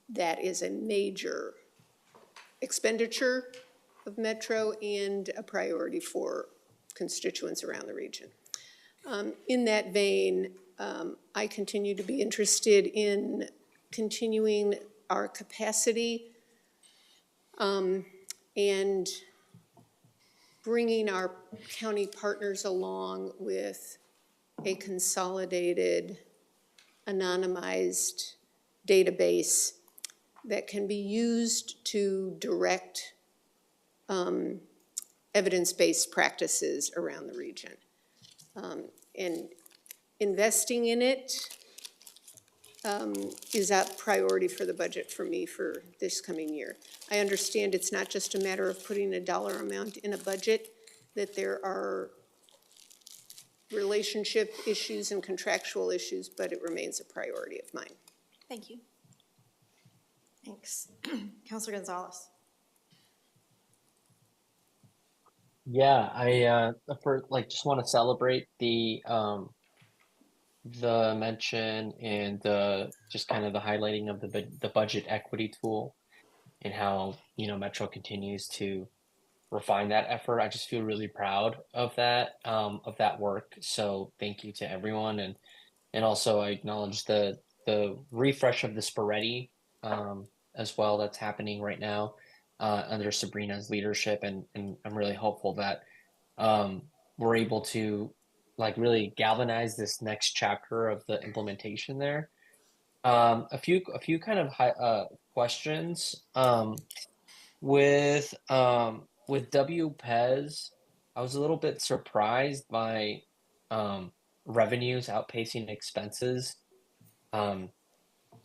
That is a major expenditure of Metro and a priority for constituents around the region. In that vein, I continue to be interested in continuing our capacity and bringing our county partners along with a consolidated, anonymized database that can be used to direct evidence-based practices around the region. And investing in it is a priority for the budget for me for this coming year. I understand it's not just a matter of putting a dollar amount in a budget, that there are relationship issues and contractual issues, but it remains a priority of mine. Thank you. Thanks. Counselor Gonzalez. Yeah, I just want to celebrate the mention and just kind of the highlighting of the budget equity tool and how, Metro continues to refine that effort. I just feel really proud of that work. So thank you to everyone, and also I acknowledge the refresh of the Sporetti as well that's happening right now under Sabrina's leadership, and I'm really hopeful that we're able to really galvanize this next chapter of the implementation there. A few kind of questions with WPEZ. I was a little bit surprised by revenues outpacing expenses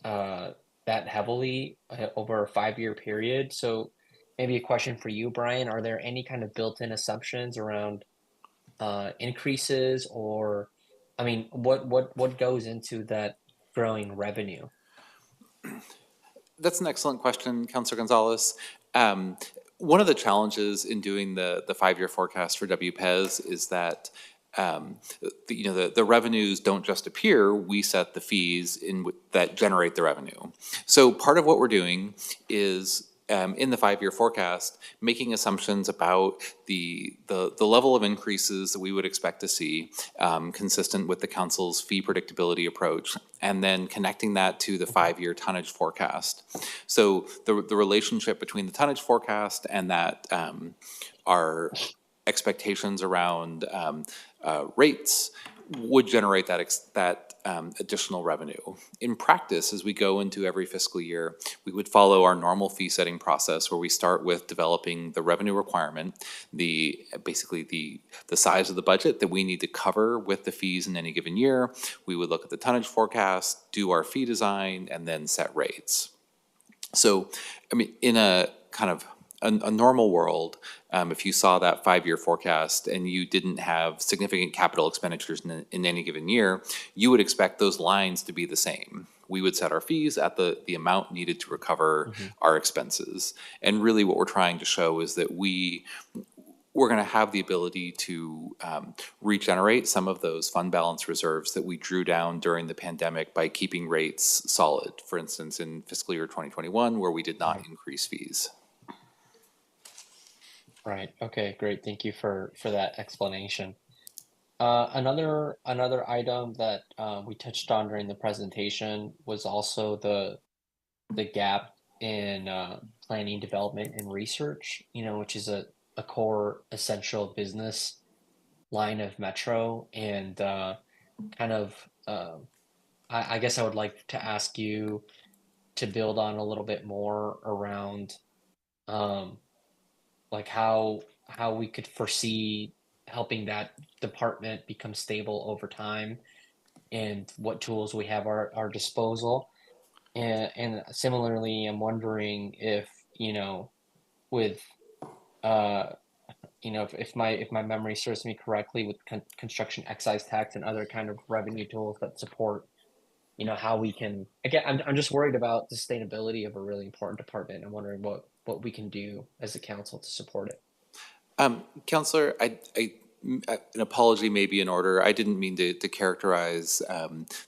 that heavily over a 5-year period. So maybe a question for you, Brian, are there any kind of built-in assumptions around increases, or, what goes into that growing revenue? That's an excellent question, Councilor Gonzalez. One of the challenges in doing the 5-year forecast for WPEZ is that the revenues don't just appear. We set the fees that generate the revenue. So part of what we're doing is in the 5-year forecast, making assumptions about the level of increases that we would expect to see, consistent with the council's fee predictability approach, and then connecting that to the 5-year tonnage forecast. So the relationship between the tonnage forecast and that our expectations around rates would generate that additional revenue. In practice, as we go into every fiscal year, we would follow our normal fee setting process where we start with developing the revenue requirement, basically the size of the budget that we need to cover with the fees in any given year. We would look at the tonnage forecast, do our fee design, and then set rates. So, in a kind of a normal world, if you saw that 5-year forecast and you didn't have significant capital expenditures in any given year, you would expect those lines to be the same. We would set our fees at the amount needed to recover our expenses. And really what we're trying to show is that we're going to have the ability to regenerate some of those fund balance reserves that we drew down during the pandemic by keeping rates solid. For instance, in fiscal year 2021, where we did not increase fees. Right. Okay, great. Thank you for that explanation. Another item that we touched on during the presentation was also the gap in planning, development, and research, which is a core essential business line of Metro. And I guess I would like to ask you to build on a little bit more around like how we could foresee helping that department become stable over time and what tools we have at our disposal. And similarly, I'm wondering if, with if my memory serves me correctly, with construction excise tax and other kind of revenue tools that support, how we can, again, I'm just worried about the sustainability of a really important department. I'm wondering what we can do as a council to support it. Counselor, an apology may be in order. I didn't mean to characterize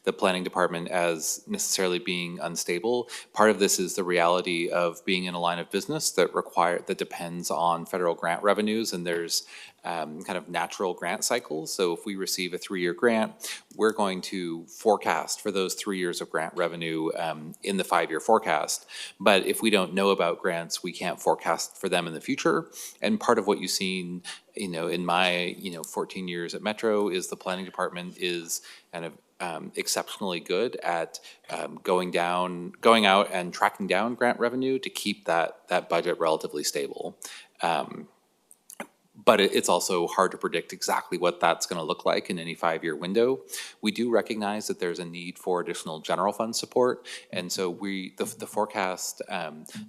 the planning department as necessarily being unstable. Part of this is the reality of being in a line of business that depends on federal grant revenues, and there's kind of natural grant cycles. So if we receive a 3-year grant, we're going to forecast for those 3 years of grant revenue in the 5-year forecast. But if we don't know about grants, we can't forecast for them in the future. And part of what you've seen, in my 14 years at Metro is the planning department is kind of exceptionally good at going out and tracking down grant revenue to keep that budget relatively stable. But it's also hard to predict exactly what that's going to look like in any 5-year window. We do recognize that there's a need for additional general fund support, and so the forecast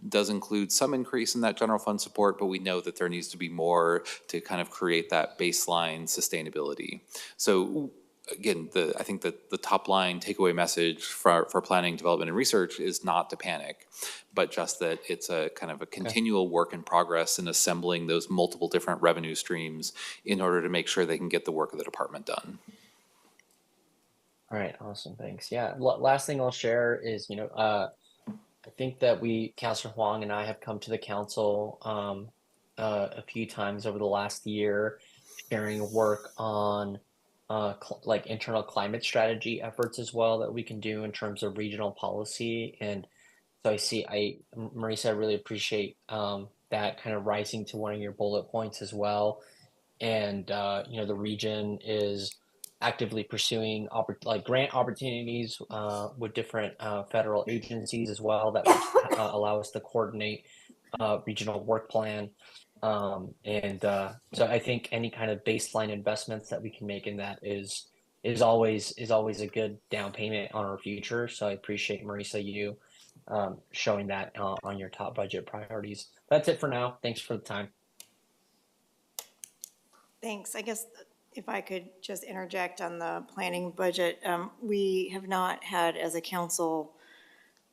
does include some increase in that general fund support, but we know that there needs to be more to kind of create that baseline sustainability. So again, I think that the top line takeaway message for planning, development, and research is not to panic, but just that it's a kind of a continual work in progress in assembling those multiple different revenue streams in order to make sure they can get the work of the department done. All right, awesome, thanks. Yeah, last thing I'll share is, I think that Councilor Huang and I have come to the council a few times over the last year, sharing work on like internal climate strategy efforts as well that we can do in terms of regional policy. And so Marisa, I really appreciate that kind of rising to one of your bullet points as well. And the region is actively pursuing grant opportunities with different federal agencies as well that would allow us to coordinate regional work plan. So I think any kind of baseline investments that we can make in that is always a good down payment on our future. So I appreciate, Marisa, you showing that on your top budget priorities. That's it for now. Thanks for the time. Thanks. I guess if I could just interject on the planning budget, we have not had as a council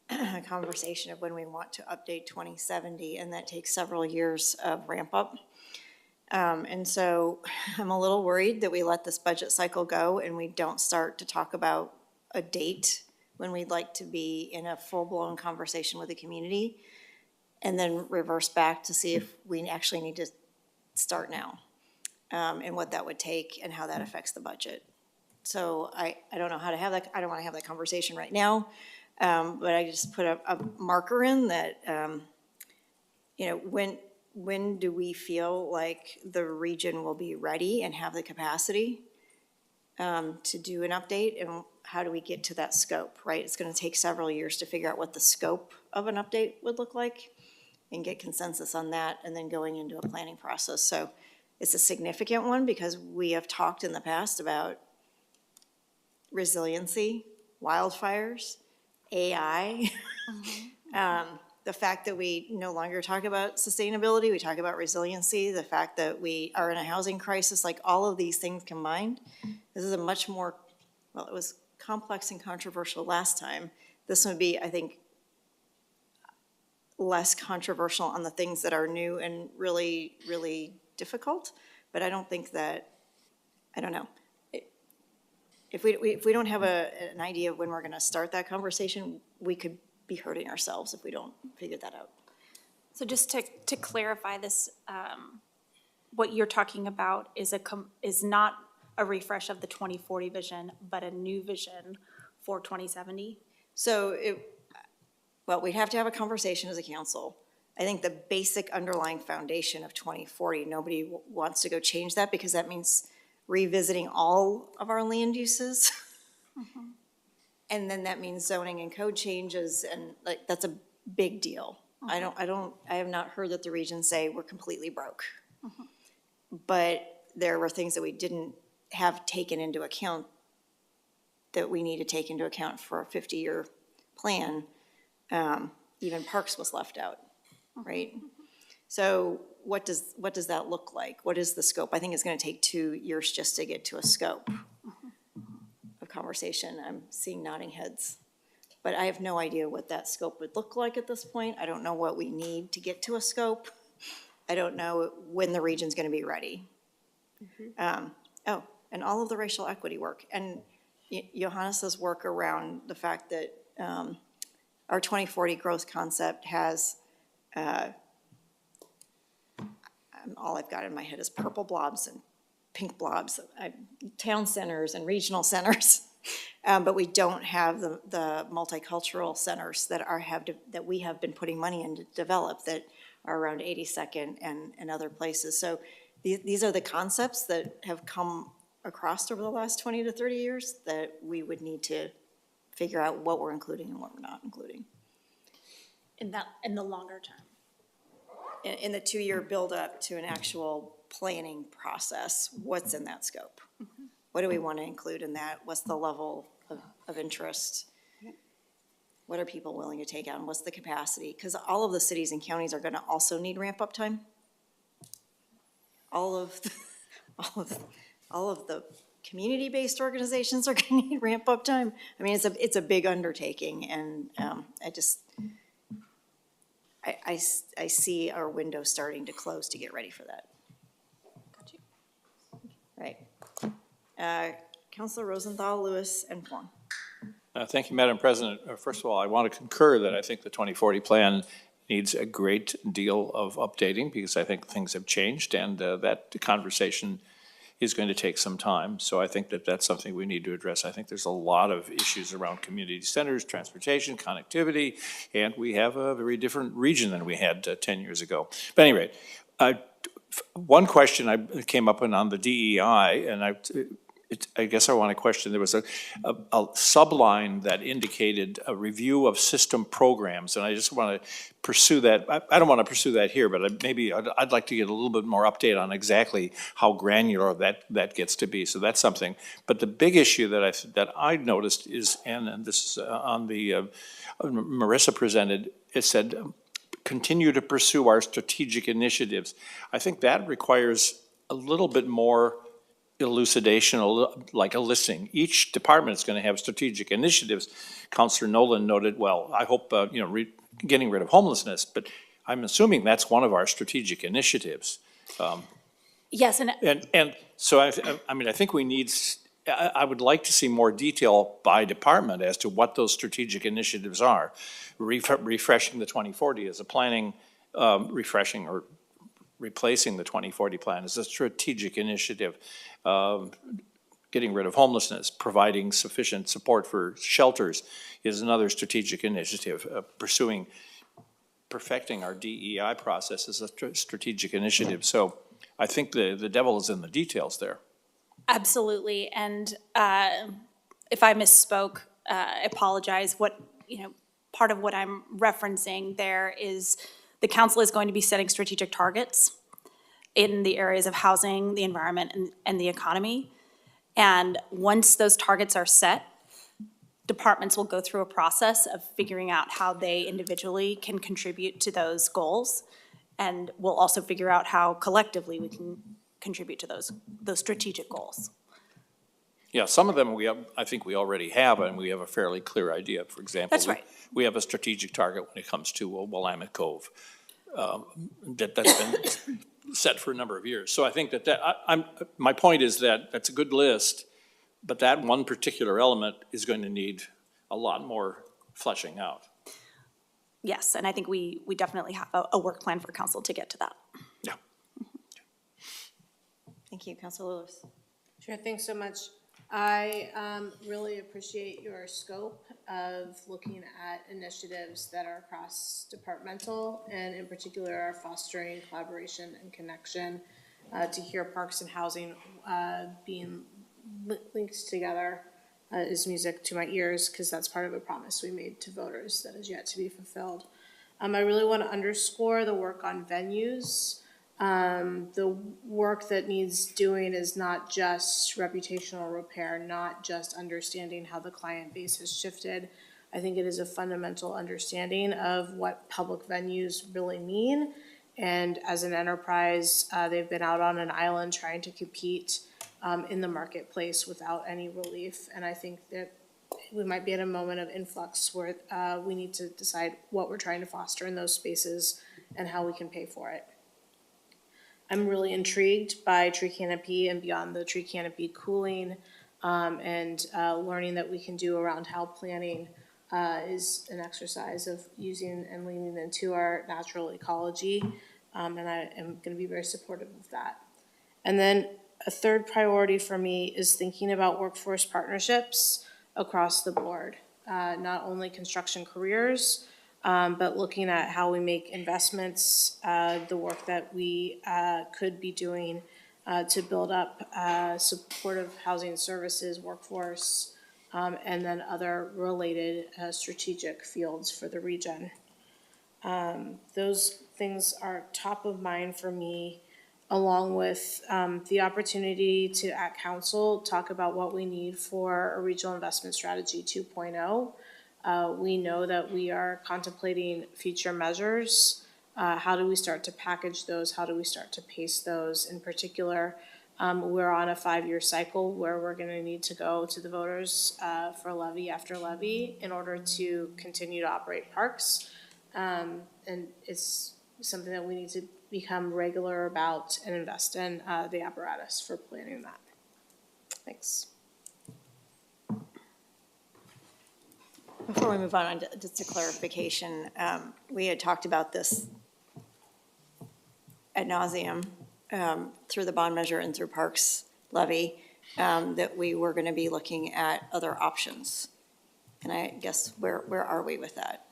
a conversation of when we want to update 2070, and that takes several years of ramp up. And so I'm a little worried that we let this budget cycle go and we don't start to talk about a date when we'd like to be in a full-blown conversation with the community, and then reverse back to see if we actually need to start now, and what that would take and how that affects the budget. So I don't know how to have that. I don't want to have that conversation right now. But I just put a marker in that, when do we feel like the region will be ready and have the capacity to do an update, and how do we get to that scope, right? It's going to take several years to figure out what the scope of an update would look like and get consensus on that, and then going into a planning process. So it's a significant one because we have talked in the past about resiliency, wildfires, AI, the fact that we no longer talk about sustainability, we talk about resiliency, the fact that we are in a housing crisis, like all of these things combined. This is a much more, well, it was complex and controversial last time. This would be, I think, less controversial on the things that are new and really, really difficult. But I don't think that, I don't know. If we don't have an idea of when we're going to start that conversation, we could be hurting ourselves if we don't figure that out. So just to clarify this, what you're talking about is not a refresh of the 2040 vision, but a new vision for 2070? So Well, we'd have to have a conversation as a council. I think the basic underlying foundation of 2040, nobody wants to go change that because that means revisiting all of our land uses. And then that means zoning and code changes, and like, that's a big deal. I have not heard that the region say we're completely broke. But there were things that we didn't have taken into account that we need to take into account for a 50-year plan. Even parks was left out, right? So what does that look like? What is the scope? I think it's gonna take 2 years just to get to a scope of conversation. I'm seeing nodding heads. But I have no idea what that scope would look like at this point. I don't know what we need to get to a scope. I don't know when the region's gonna be ready. And all of the racial equity work. And Johannes's work around the fact that our 2040 growth concept has, all I've got in my head is purple blobs and pink blobs, town centers and regional centers. But we don't have the multicultural centers that we have been putting money in to develop that are around 82nd and other places. So these are the concepts that have come across over the last 20 to 30 years that we would need to figure out what we're including and what we're not including. In the longer term. In the 2-year buildup to an actual planning process, what's in that scope? What do we want to include in that? What's the level of interest? What are people willing to take on? What's the capacity? Because all of the cities and counties are going to also need ramp-up time. All of the community-based organizations are going to need ramp-up time. I mean, it's a big undertaking, and I see our window starting to close to get ready for that. Right. Councilor Rosenthal, Lewis, and Huang. Thank you, Madam President. First of all, I want to concur that I think the 2040 plan needs a great deal of updating because I think things have changed and that conversation is going to take some time. So I think that that's something we need to address. I think there's a lot of issues around community centers, transportation, connectivity, and we have a very different region than we had 10 years ago. But anyway, one question I came up on the DEI, and I guess I want to question, there was a subline that indicated a review of system programs, and I just want to pursue that. I don't want to pursue that here, but maybe I'd like to get a little bit more update on exactly how granular that gets to be. So that's something. But the big issue that I noticed is, and this is on the, Marissa presented, it said, continue to pursue our strategic initiatives. I think that requires a little bit more elucidation, like a listing. Each department is going to have strategic initiatives. Councilor Nolan noted, well, I hope, getting rid of homelessness, but I'm assuming that's one of our strategic initiatives. Yes, and so I think we need, I would like to see more detail by department as to what those strategic initiatives are. Refreshing the 2040 as a planning, refreshing or replacing the 2040 plan as a strategic initiative. Getting rid of homelessness, providing sufficient support for shelters is another strategic initiative. Perfecting our DEI process is a strategic initiative. So I think the devil is in the details there. absolutely. And if I misspoke, I apologize. Part of what I'm referencing there is the council is going to be setting strategic targets in the areas of housing, the environment, and the economy. And once those targets are set, departments will go through a process of figuring out how they individually can contribute to those goals. And we'll also figure out how collectively we can contribute to those strategic goals. Yeah, some of them I think we already have, and we have a fairly clear idea. For example, That's right. We have a strategic target when it comes to Willamette Cove. That's been set for a number of years. So I think my point is that that's a good list, but that one particular element is going to need a lot more fleshing out. Yes, and I think we definitely have a work plan for council to get to that. Yeah. Thank you, Councilor Lewis. Sure, thanks so much. I really appreciate your scope of looking at initiatives that are cross-departmental and in particular are fostering collaboration and connection. To hear parks and housing being linked together is music to my ears because that's part of a promise we made to voters that is yet to be fulfilled. I really want to underscore the work on venues. The work that needs doing is not just reputational repair, not just understanding how the client base has shifted. I think it is a fundamental understanding of what public venues really mean. And as an enterprise, they've been out on an island trying to compete in the marketplace without any relief. And I think that we might be at a moment of influx where we need to decide what we're trying to foster in those spaces and how we can pay for it. I'm really intrigued by tree canopy and beyond the tree canopy cooling and learning that we can do around how planning is an exercise of using and leaning into our natural ecology. And I am going to be very supportive of that. And then a third priority for me is thinking about workforce partnerships across the board, not only construction careers, but looking at how we make investments, the work that we could be doing to build up supportive housing services, workforce, and then other related strategic fields for the region. Those things are top of mind for me, along with the opportunity to, at council, talk about what we need for a regional investment strategy 2.0. We know that we are contemplating future measures. How do we start to package those? How do we start to pace those? In particular, we're on a 5-year cycle where we're going to need to go to the voters for levy after levy in order to continue to operate parks. And it's something that we need to become regular about and invest in the apparatus for planning that. Thanks. Before we move on, just a clarification, we had talked about this ad nauseum through the bond measure and through Parks levy, that we were going to be looking at other options. And I guess where are we with that?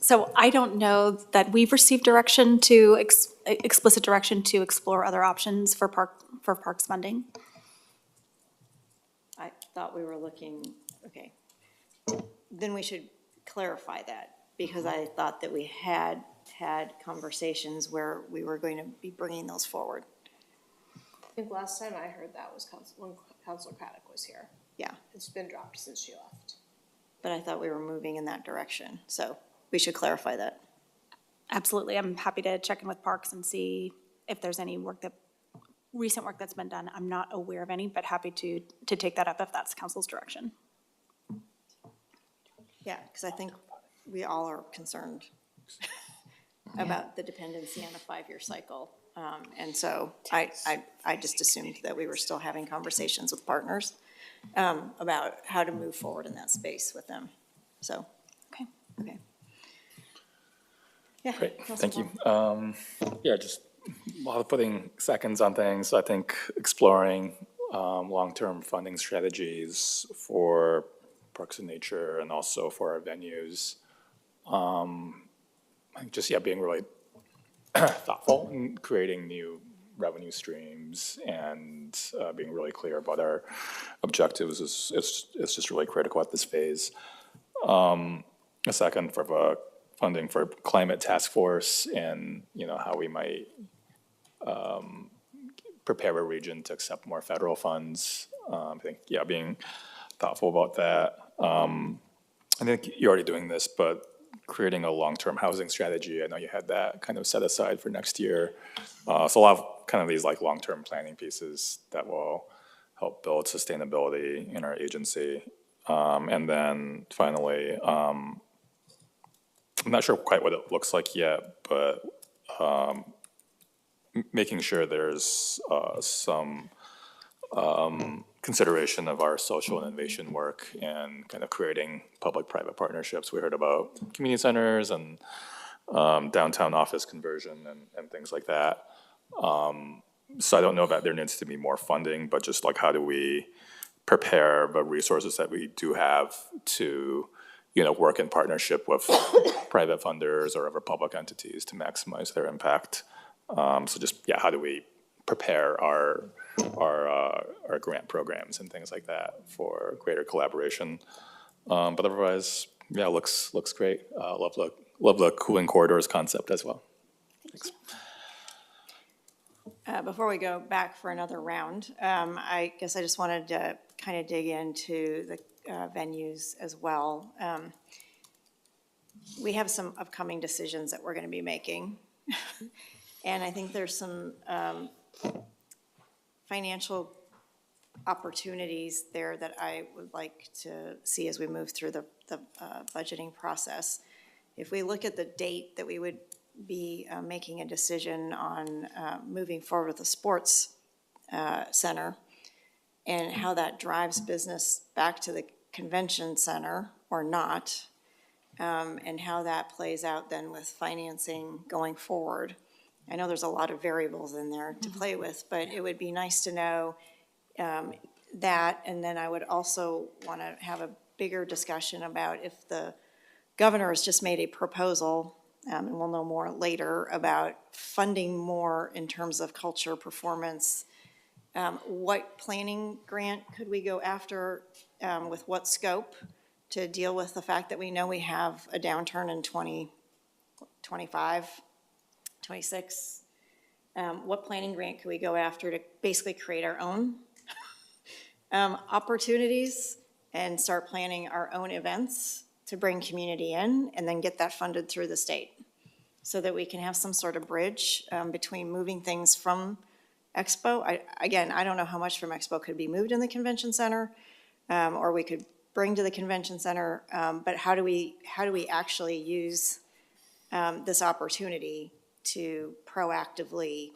So I don't know that we've received direction to, explicit direction to explore other options for parks funding. I thought we were looking, okay. Then we should clarify that, because I thought that we had conversations where we were going to be bringing those forward. I think last time I heard that was when Councilor Craddock was here. Yeah, It's been dropped since she left. but I thought we were moving in that direction, so we should clarify that. Absolutely, I'm happy to check in with Parks and see if there's any recent work that's been done. I'm not aware of any, but happy to take that up if that's council's direction. Yeah, because I think we all are concerned about the dependency on a 5-year cycle. And so I just assumed that we were still having conversations with partners about how to move forward in that space with them. So, okay. Yeah. Great, Councilor thank you. Paul. Yeah, just while we're putting seconds on things, I think exploring long-term funding strategies for Parks and Nature and also for our venues. Being really thoughtful in creating new revenue streams and being really clear about our objectives is just really critical at this phase. A second for the funding for climate task force and how we might prepare a region to accept more federal funds. I think being thoughtful about that. I think you're already doing this, but creating a long-term housing strategy. I know you had that kind of set aside for next year. So a lot of kind of these like long-term planning pieces that will help build sustainability in our agency. And then finally, I'm not sure quite what it looks like yet, but making sure there's some consideration of our social innovation work and kind of creating public-private partnerships. We heard about community centers and downtown office conversion and things like that. So I don't know that there needs to be more funding, but just like how do we prepare the resources that we do have to, work in partnership with private funders or other public entities to maximize their impact. So just, how do we prepare our grant programs and things like that for greater collaboration? But otherwise, looks great. Love the cooling corridors concept as well. Thanks. Before we go back for another round, I guess I just wanted to kind of dig into the venues as well. We have some upcoming decisions that we're going to be making. And I think there's some financial opportunities there that I would like to see as we move through the budgeting process. If we look at the date that we would be making a decision on moving forward with the sports center and how that drives business back to the convention center or not, and how that plays out then with financing going forward. I know there's a lot of variables in there to play with, but it would be nice to know that, and then I would also want to have a bigger discussion about if the governor has just made a proposal, and we'll know more later, about funding more in terms of culture, performance. What planning grant could we go after, with what scope, to deal with the fact that we know we have a downturn in 2025, 26? What planning grant could we go after to basically create our own opportunities and start planning our own events to bring community in and then get that funded through the state so that we can have some sort of bridge between moving things from Expo. I don't know how much from Expo could be moved in the convention center, or we could bring to the convention center, but how do we actually use this opportunity to proactively,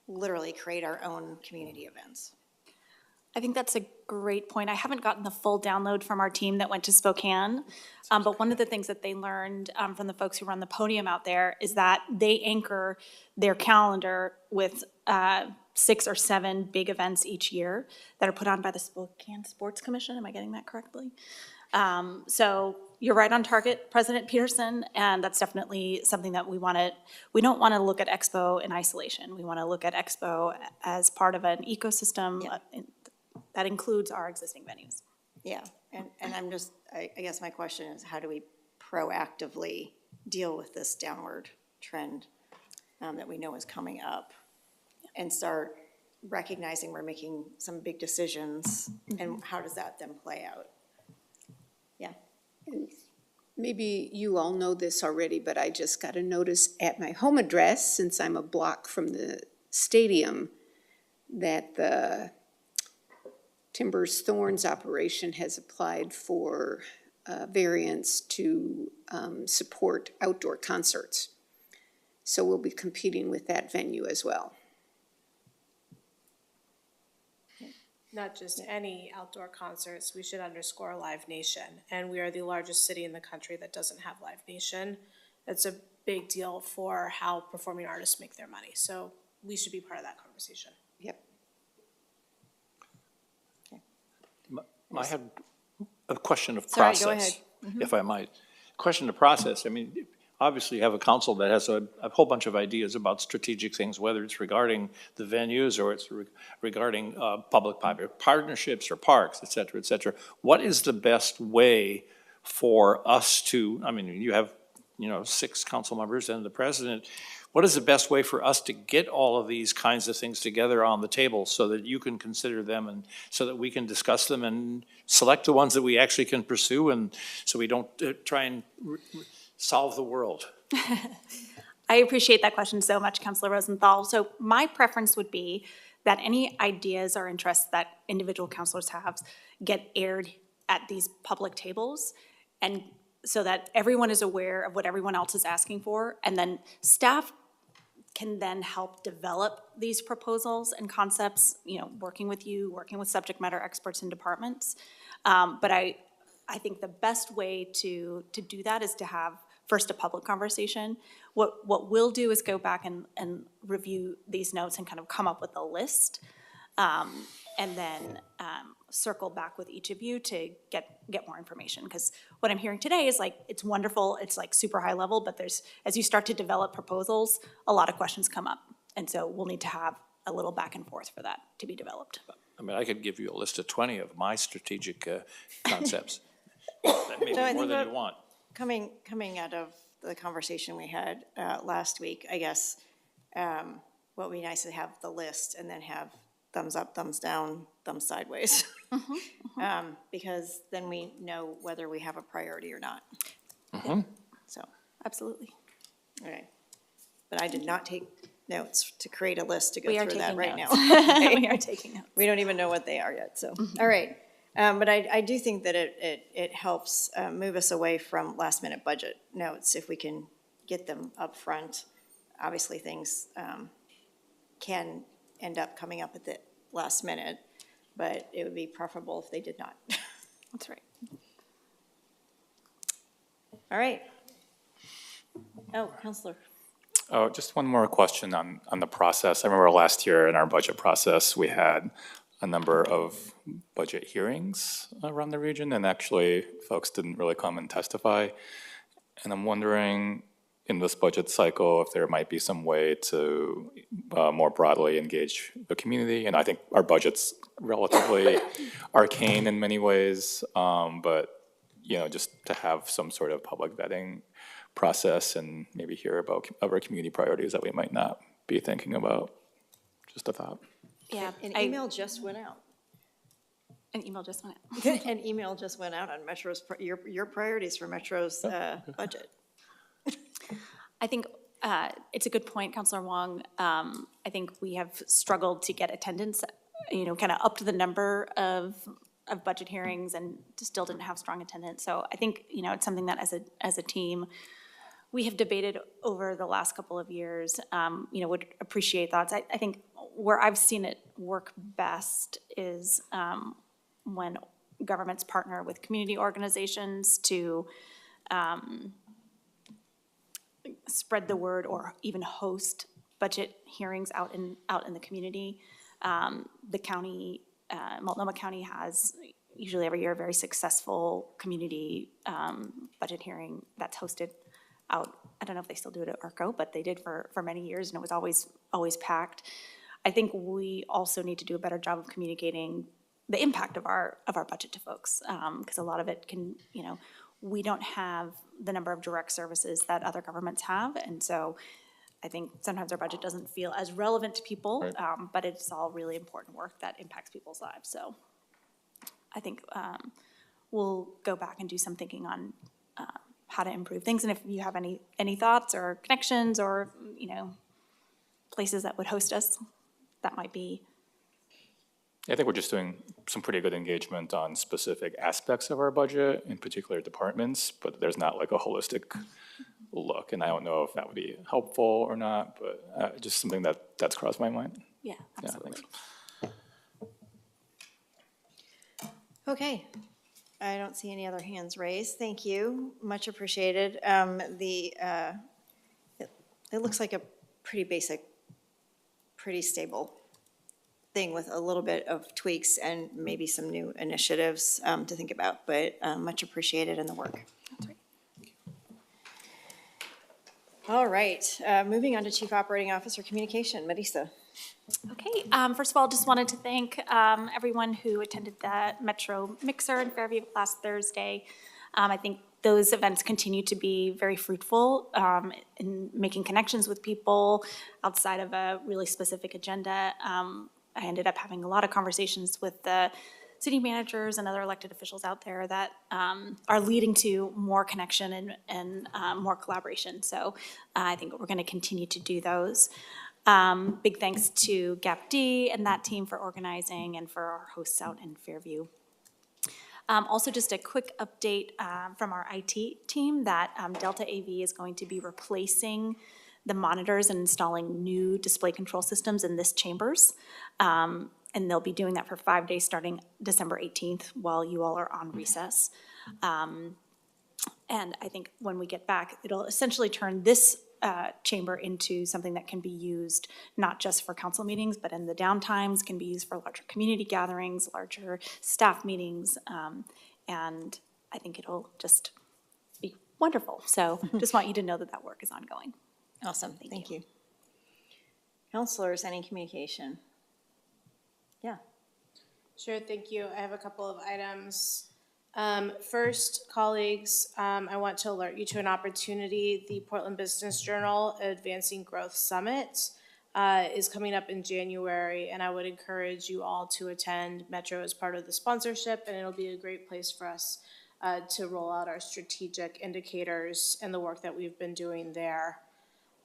literally create our own community events? I think that's a great point. I haven't gotten the full download from our team that went to Spokane, but one of the things that they learned from the folks who run the podium out there is that they anchor their calendar with 6 or 7 big events each year that are put on by the Spokane Sports Commission. Am I getting that correctly? So you're right on target, President Peterson, and that's definitely something that we don't want to look at Expo in isolation. We want to look at Expo as part of an ecosystem that includes our existing venues. Yeah, and I'm just, I guess my question is, how do we proactively deal with this downward trend that we know is coming up and start recognizing we're making some big decisions, and how does that then play out? Yeah. And maybe you all know this already, but I just got a notice at my home address, since I'm a block from the stadium, that the Timbers Thorns operation has applied for variance to support outdoor concerts. So we'll be competing with that venue as well. Not just any outdoor concerts, we should underscore Live Nation. And we are the largest city in the country that doesn't have Live Nation. That's a big deal for how performing artists make their money. So we should be part of that conversation. Yep. I had a question of process. Sorry, go ahead. If I might. Question of process. I mean, obviously you have a council that has a whole bunch of ideas about strategic things, whether it's regarding the venues or it's regarding public-private partnerships or parks, et cetera, et cetera. What is the best way for us to, I mean, you have, 6 council members and the president. What is the best way for us to get all of these kinds of things together on the table so that you can consider them and so that we can discuss them and select the ones that we actually can pursue, and so we don't try and solve the world? I appreciate that question so much, Councilor Rosenthal. So my preference would be that any ideas or interests that individual councilors have get aired at these public tables, and so that everyone is aware of what everyone else is asking for, and then staff can then help develop these proposals and concepts, working with you, working with subject matter experts in departments. But I think the best way to do that is to have first a public conversation what we'll do is go back and review these notes and kind of come up with a list. And then circle back with each of you to get more information. Because what I'm hearing today is like, it's wonderful, it's like super high level, but there's, as you start to develop proposals, a lot of questions come up. And so we'll need to have a little back and forth for that to be developed. I mean, I could give you a list of 20 of my strategic concepts. That may So I be more think than what- you want. Coming out of the conversation we had last week, I guess, what would be nice to have the list and then have thumbs up, thumbs down, thumbs sideways. Because then we know whether we have a priority or not. So, Absolutely. all right. But I did not take notes to create a list to go We are through that taking right notes. now. We are taking notes. We don't even know what they are yet, so, all right. But I do think that it helps move us away from last-minute budget notes if we can get them up front. Obviously, things can end up coming up at the last minute, but it would be preferable if they did not. That's right. All right. Oh, Counselor. Oh, just one more question on the process. I remember last year in our budget process, we had a number of budget hearings around the region, and actually, folks didn't really come and testify. And I'm wondering, in this budget cycle, if there might be some way to more broadly engage the community. And I think our budget's relatively arcane in many ways, but, you know, just to have some sort of public vetting process and maybe hear about other community priorities that we might not be thinking about. Just a thought. Yeah. An email just went out. An email just went out. An email just went out on Metro's, your priorities for Metro's budget. I think it's a good point, Councilor Wong. I think we have struggled to get attendance, you know, kind of up to the number of budget hearings and still didn't have strong attendance. So I think, you know, it's something that as a team, we have debated over the last couple of years, you know, would appreciate thoughts. I think where I've seen it work best is when governments partner with community organizations to spread the word or even host budget hearings out in the community. The county, Multnomah County has usually every year a very successful community budget hearing that's hosted out. I don't know if they still do it at ARCO, but they did for many years and it was always packed. I think we also need to do a better job of communicating the impact of our budget to folks, because a lot of it can, you know, we don't have the number of direct services that other governments have, and so I think sometimes our budget doesn't feel as relevant to people, Right. But it's all really important work that impacts people's lives. So I think we'll go back and do some thinking on how to improve things, and if you have any thoughts or connections or, you know, places that would host us, that might be. I think we're just doing some pretty good engagement on specific aspects of our budget, in particular departments, but there's not like a holistic look, and I don't know if that would be helpful or not, but just something that's crossed my mind. Yeah, Yeah, absolutely. thanks. Okay, I don't see any other hands raised. Thank you, much appreciated. It looks like a pretty basic, pretty stable thing with a little bit of tweaks and maybe some new initiatives to think about, but much appreciated in the work. That's right. All right, moving on to Chief Operating Officer Communication, Marisa. Okay, first of all, just wanted to thank everyone who attended the Metro Mixer in Fairview last Thursday. I think those events continue to be very fruitful in making connections with people outside of a really specific agenda. I ended up having a lot of conversations with the city managers and other elected officials out there that are leading to more connection and more collaboration. So I think we're going to continue to do those. Big thanks to GAPD and that team for organizing and for our hosts out in Fairview. Also, just a quick update from our IT team that Delta AV is going to be replacing the monitors and installing new display control systems in this chambers. And they'll be doing that for 5 days starting December 18th while you all are on recess. And I think when we get back, it'll essentially turn this chamber into something that can be used not just for council meetings, but in the downtimes, can be used for larger community gatherings, larger staff meetings, and I think it'll just be wonderful. So just want you to know that that work is ongoing. Awesome, thank you. Counselors, any communication? Yeah. Sure, thank you. I have a couple of items. First, colleagues, I want to alert you to an opportunity. The Portland Business Journal Advancing Growth Summit is coming up in January, and I would encourage you all to attend. Metro is part of the sponsorship, and it'll be a great place for us to roll out our strategic indicators and the work that we've been doing there.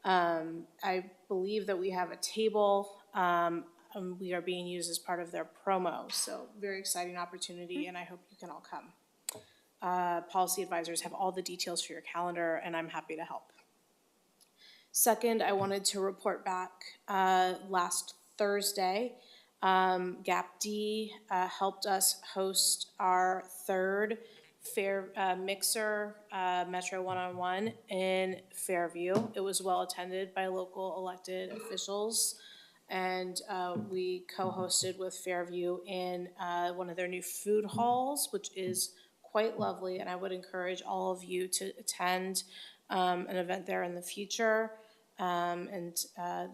I believe that we have a table. We are being used as part of their promo, so very exciting opportunity, and I hope you can all come. Policy advisors have all the details for your calendar, and I'm happy to help. Second, I wanted to report back last Thursday, GAPD helped us host our third Mixer Metro One-on-One in Fairview. It was well attended by local elected officials. And we co-hosted with Fairview in one of their new food halls, which is quite lovely, and I would encourage all of you to attend an event there in the future. And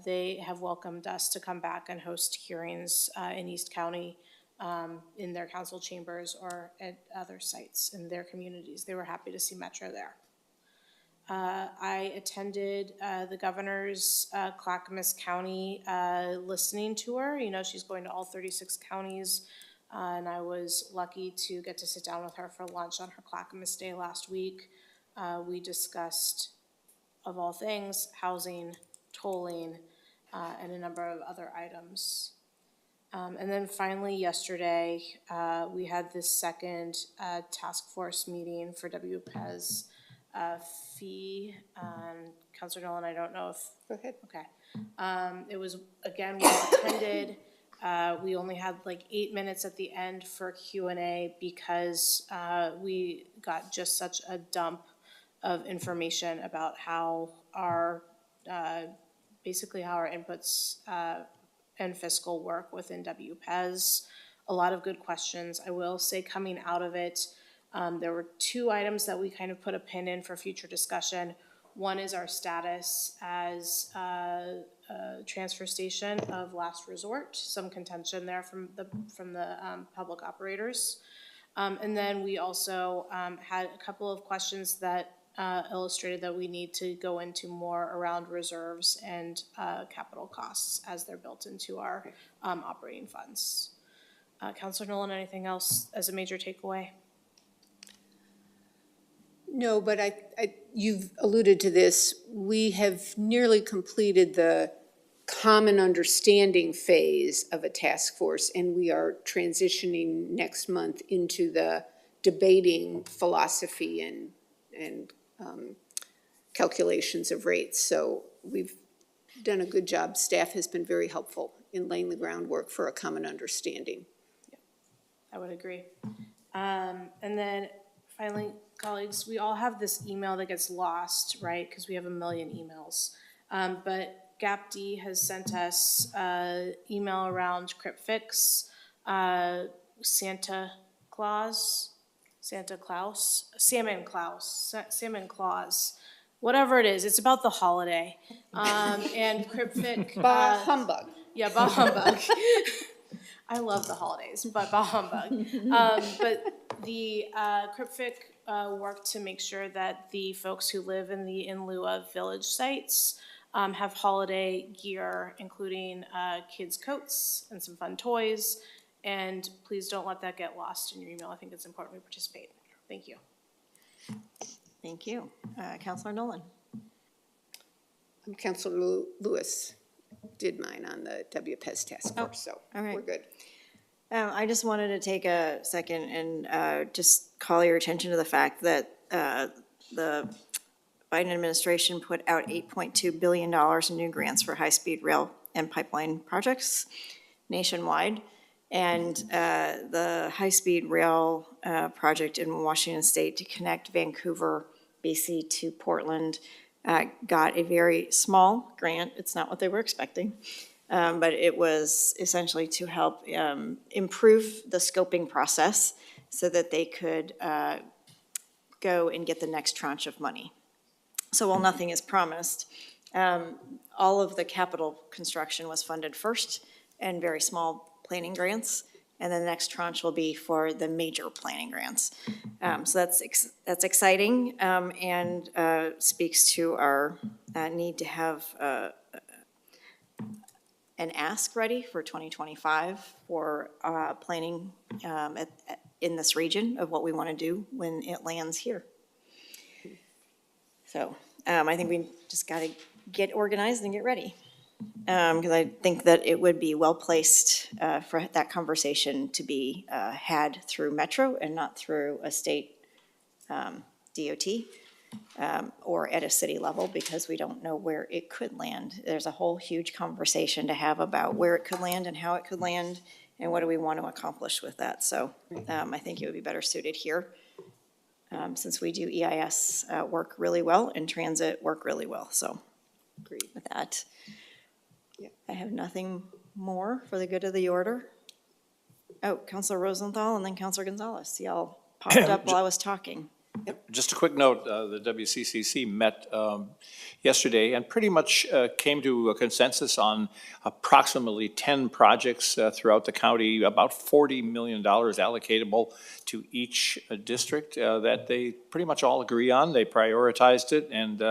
they have welcomed us to come back and host hearings in East County in their council chambers or at other sites in their communities. They were happy to see Metro there. I attended the governor's Clackamas County listening tour. You know, she's going to all 36 counties, and I was lucky to get to sit down with her for lunch on her Clackamas Day last week. We discussed, of all things, housing, tolling, and a number of other items. And then finally, yesterday, we had this second task force meeting for WPEZ fee. Councilor Nolan, I don't know if. Go ahead. Okay. It was, again, well attended. We only had like 8 minutes at the end for Q&A because we got just such a dump of information about how our, basically how our inputs and fiscal work within WPEZ. A lot of good questions. I will say coming out of it, there were 2 items that we kind of put a pin in for future discussion. One is our status as a transfer station of last resort, some contention there from the public operators. And then we also had a couple of questions that illustrated that we need to go into more around reserves and capital costs as they're built into our operating funds. Councilor Nolan, anything else as a major takeaway? No, but you've alluded to this. We have nearly completed the common understanding phase of a task force, and we are transitioning next month into the debating philosophy and calculations of rates. So we've done a good job. Staff has been very helpful in laying the groundwork for a common understanding. Yeah, I would agree. And then finally, colleagues, we all have this email that gets lost, right? Because we have a million emails. But GAPD has sent us an email around CryptFix, Santa Claus, Salmon Claus, whatever it is. It's about the holiday. And CryptFix. Bah humbug. Yeah, bah humbug. I love the holidays, but bah humbug. But the CryptFix worked to make sure that the folks who live in the in lieu of village sites have holiday gear, including kids' coats and some fun toys. And please don't let that get lost in your email. I think it's important we participate. Thank you. Thank you. Councilor Nolan. Councilor Lewis did mine on the WPEZ task force, so all right. We're good. I just wanted to take a second and just call your attention to the fact that the Biden administration put out $8.2 billion in new grants for high-speed rail and pipeline projects nationwide. And the high-speed rail project in Washington State to connect Vancouver, BC to Portland got a very small grant. It's not what they were expecting. But it was essentially to help improve the scoping process so that they could go and get the next tranche of money. So while nothing is promised, all of the capital construction was funded first and very small planning grants, and then the next tranche will be for the major planning grants. So that's exciting and speaks to our need to have an ask ready for 2025 for planning in this region of what we want to do when it lands here. So I think we just got to get organized and get ready. Because I think that it would be well-placed for that conversation to be had through Metro and not through a state DOT. Or at a city level, because we don't know where it could land. There's a whole huge conversation to have about where it could land and how it could land, and what do we want to accomplish with that. So I think it would be better suited here, since we do EIS work really well and transit work really well. So agreed with that. I have nothing more for the good of the order. Oh, Councilor Rosenthal and then Councilor Gonzalez. Y'all popped up while I was talking. Just a quick note, the WCCC met yesterday and pretty much came to a consensus on approximately 10 projects throughout the county, about $40 million allocatable to each district that they pretty much all agree on. They prioritized it, and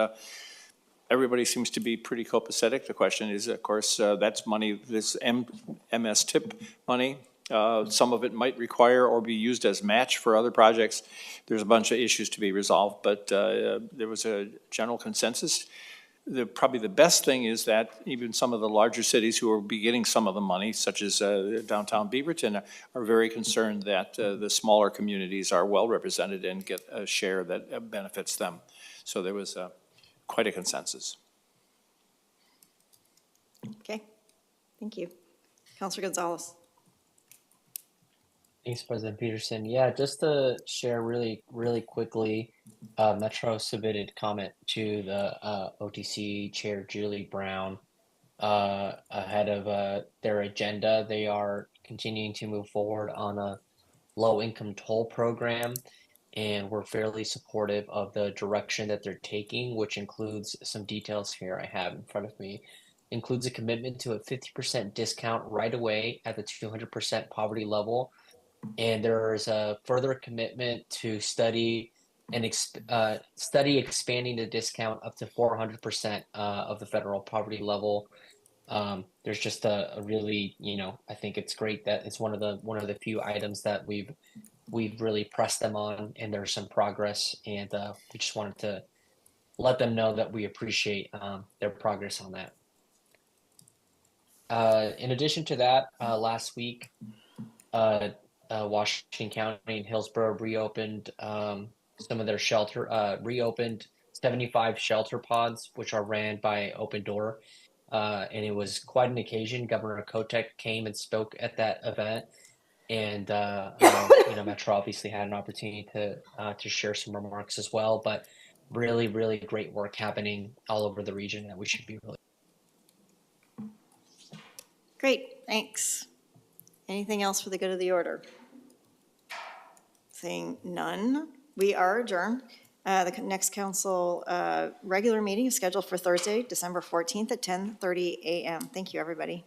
everybody seems to be pretty copacetic. The question is, of course, that's money, this MS TIP money. Some of it might require or be used as match for other projects. There's a bunch of issues to be resolved, but there was a general consensus. Probably the best thing is that even some of the larger cities who will be getting some of the money, such as downtown Beaverton, are very concerned that the smaller communities are well represented and get a share that benefits them. So there was quite a consensus. Okay, thank you. Councilor Gonzalez. Thanks, President Peterson. Yeah, just to share really quickly, Metro submitted comment to the OTC Chair Julie Brown ahead of their agenda. They are continuing to move forward on a low-income toll program, and we're fairly supportive of the direction that they're taking, which includes some details here I have in front of me. Includes a commitment to a 50% discount right away at the 200% poverty level. And there's a further commitment to study expanding the discount up to 400% of the federal poverty level. There's just a really, I think it's great that it's one of the few items that we've really pressed them on, and there's some progress, and we just wanted to let them know that we appreciate their progress on that. In addition to that, last week, Washington County and Hillsborough reopened some of their reopened 75 shelter pods, which are ran by Open Door. And it was quite an occasion. Governor Kotek came and spoke at that event. And, Metro obviously had an opportunity to share some remarks as well. But really, really great work happening all over the region that we should be really. Great, thanks. Anything else for the good of the order? Seeing none, we are adjourned. The next council regular meeting is scheduled for Thursday, December 14th at 10:30 a.m. Thank you, everybody.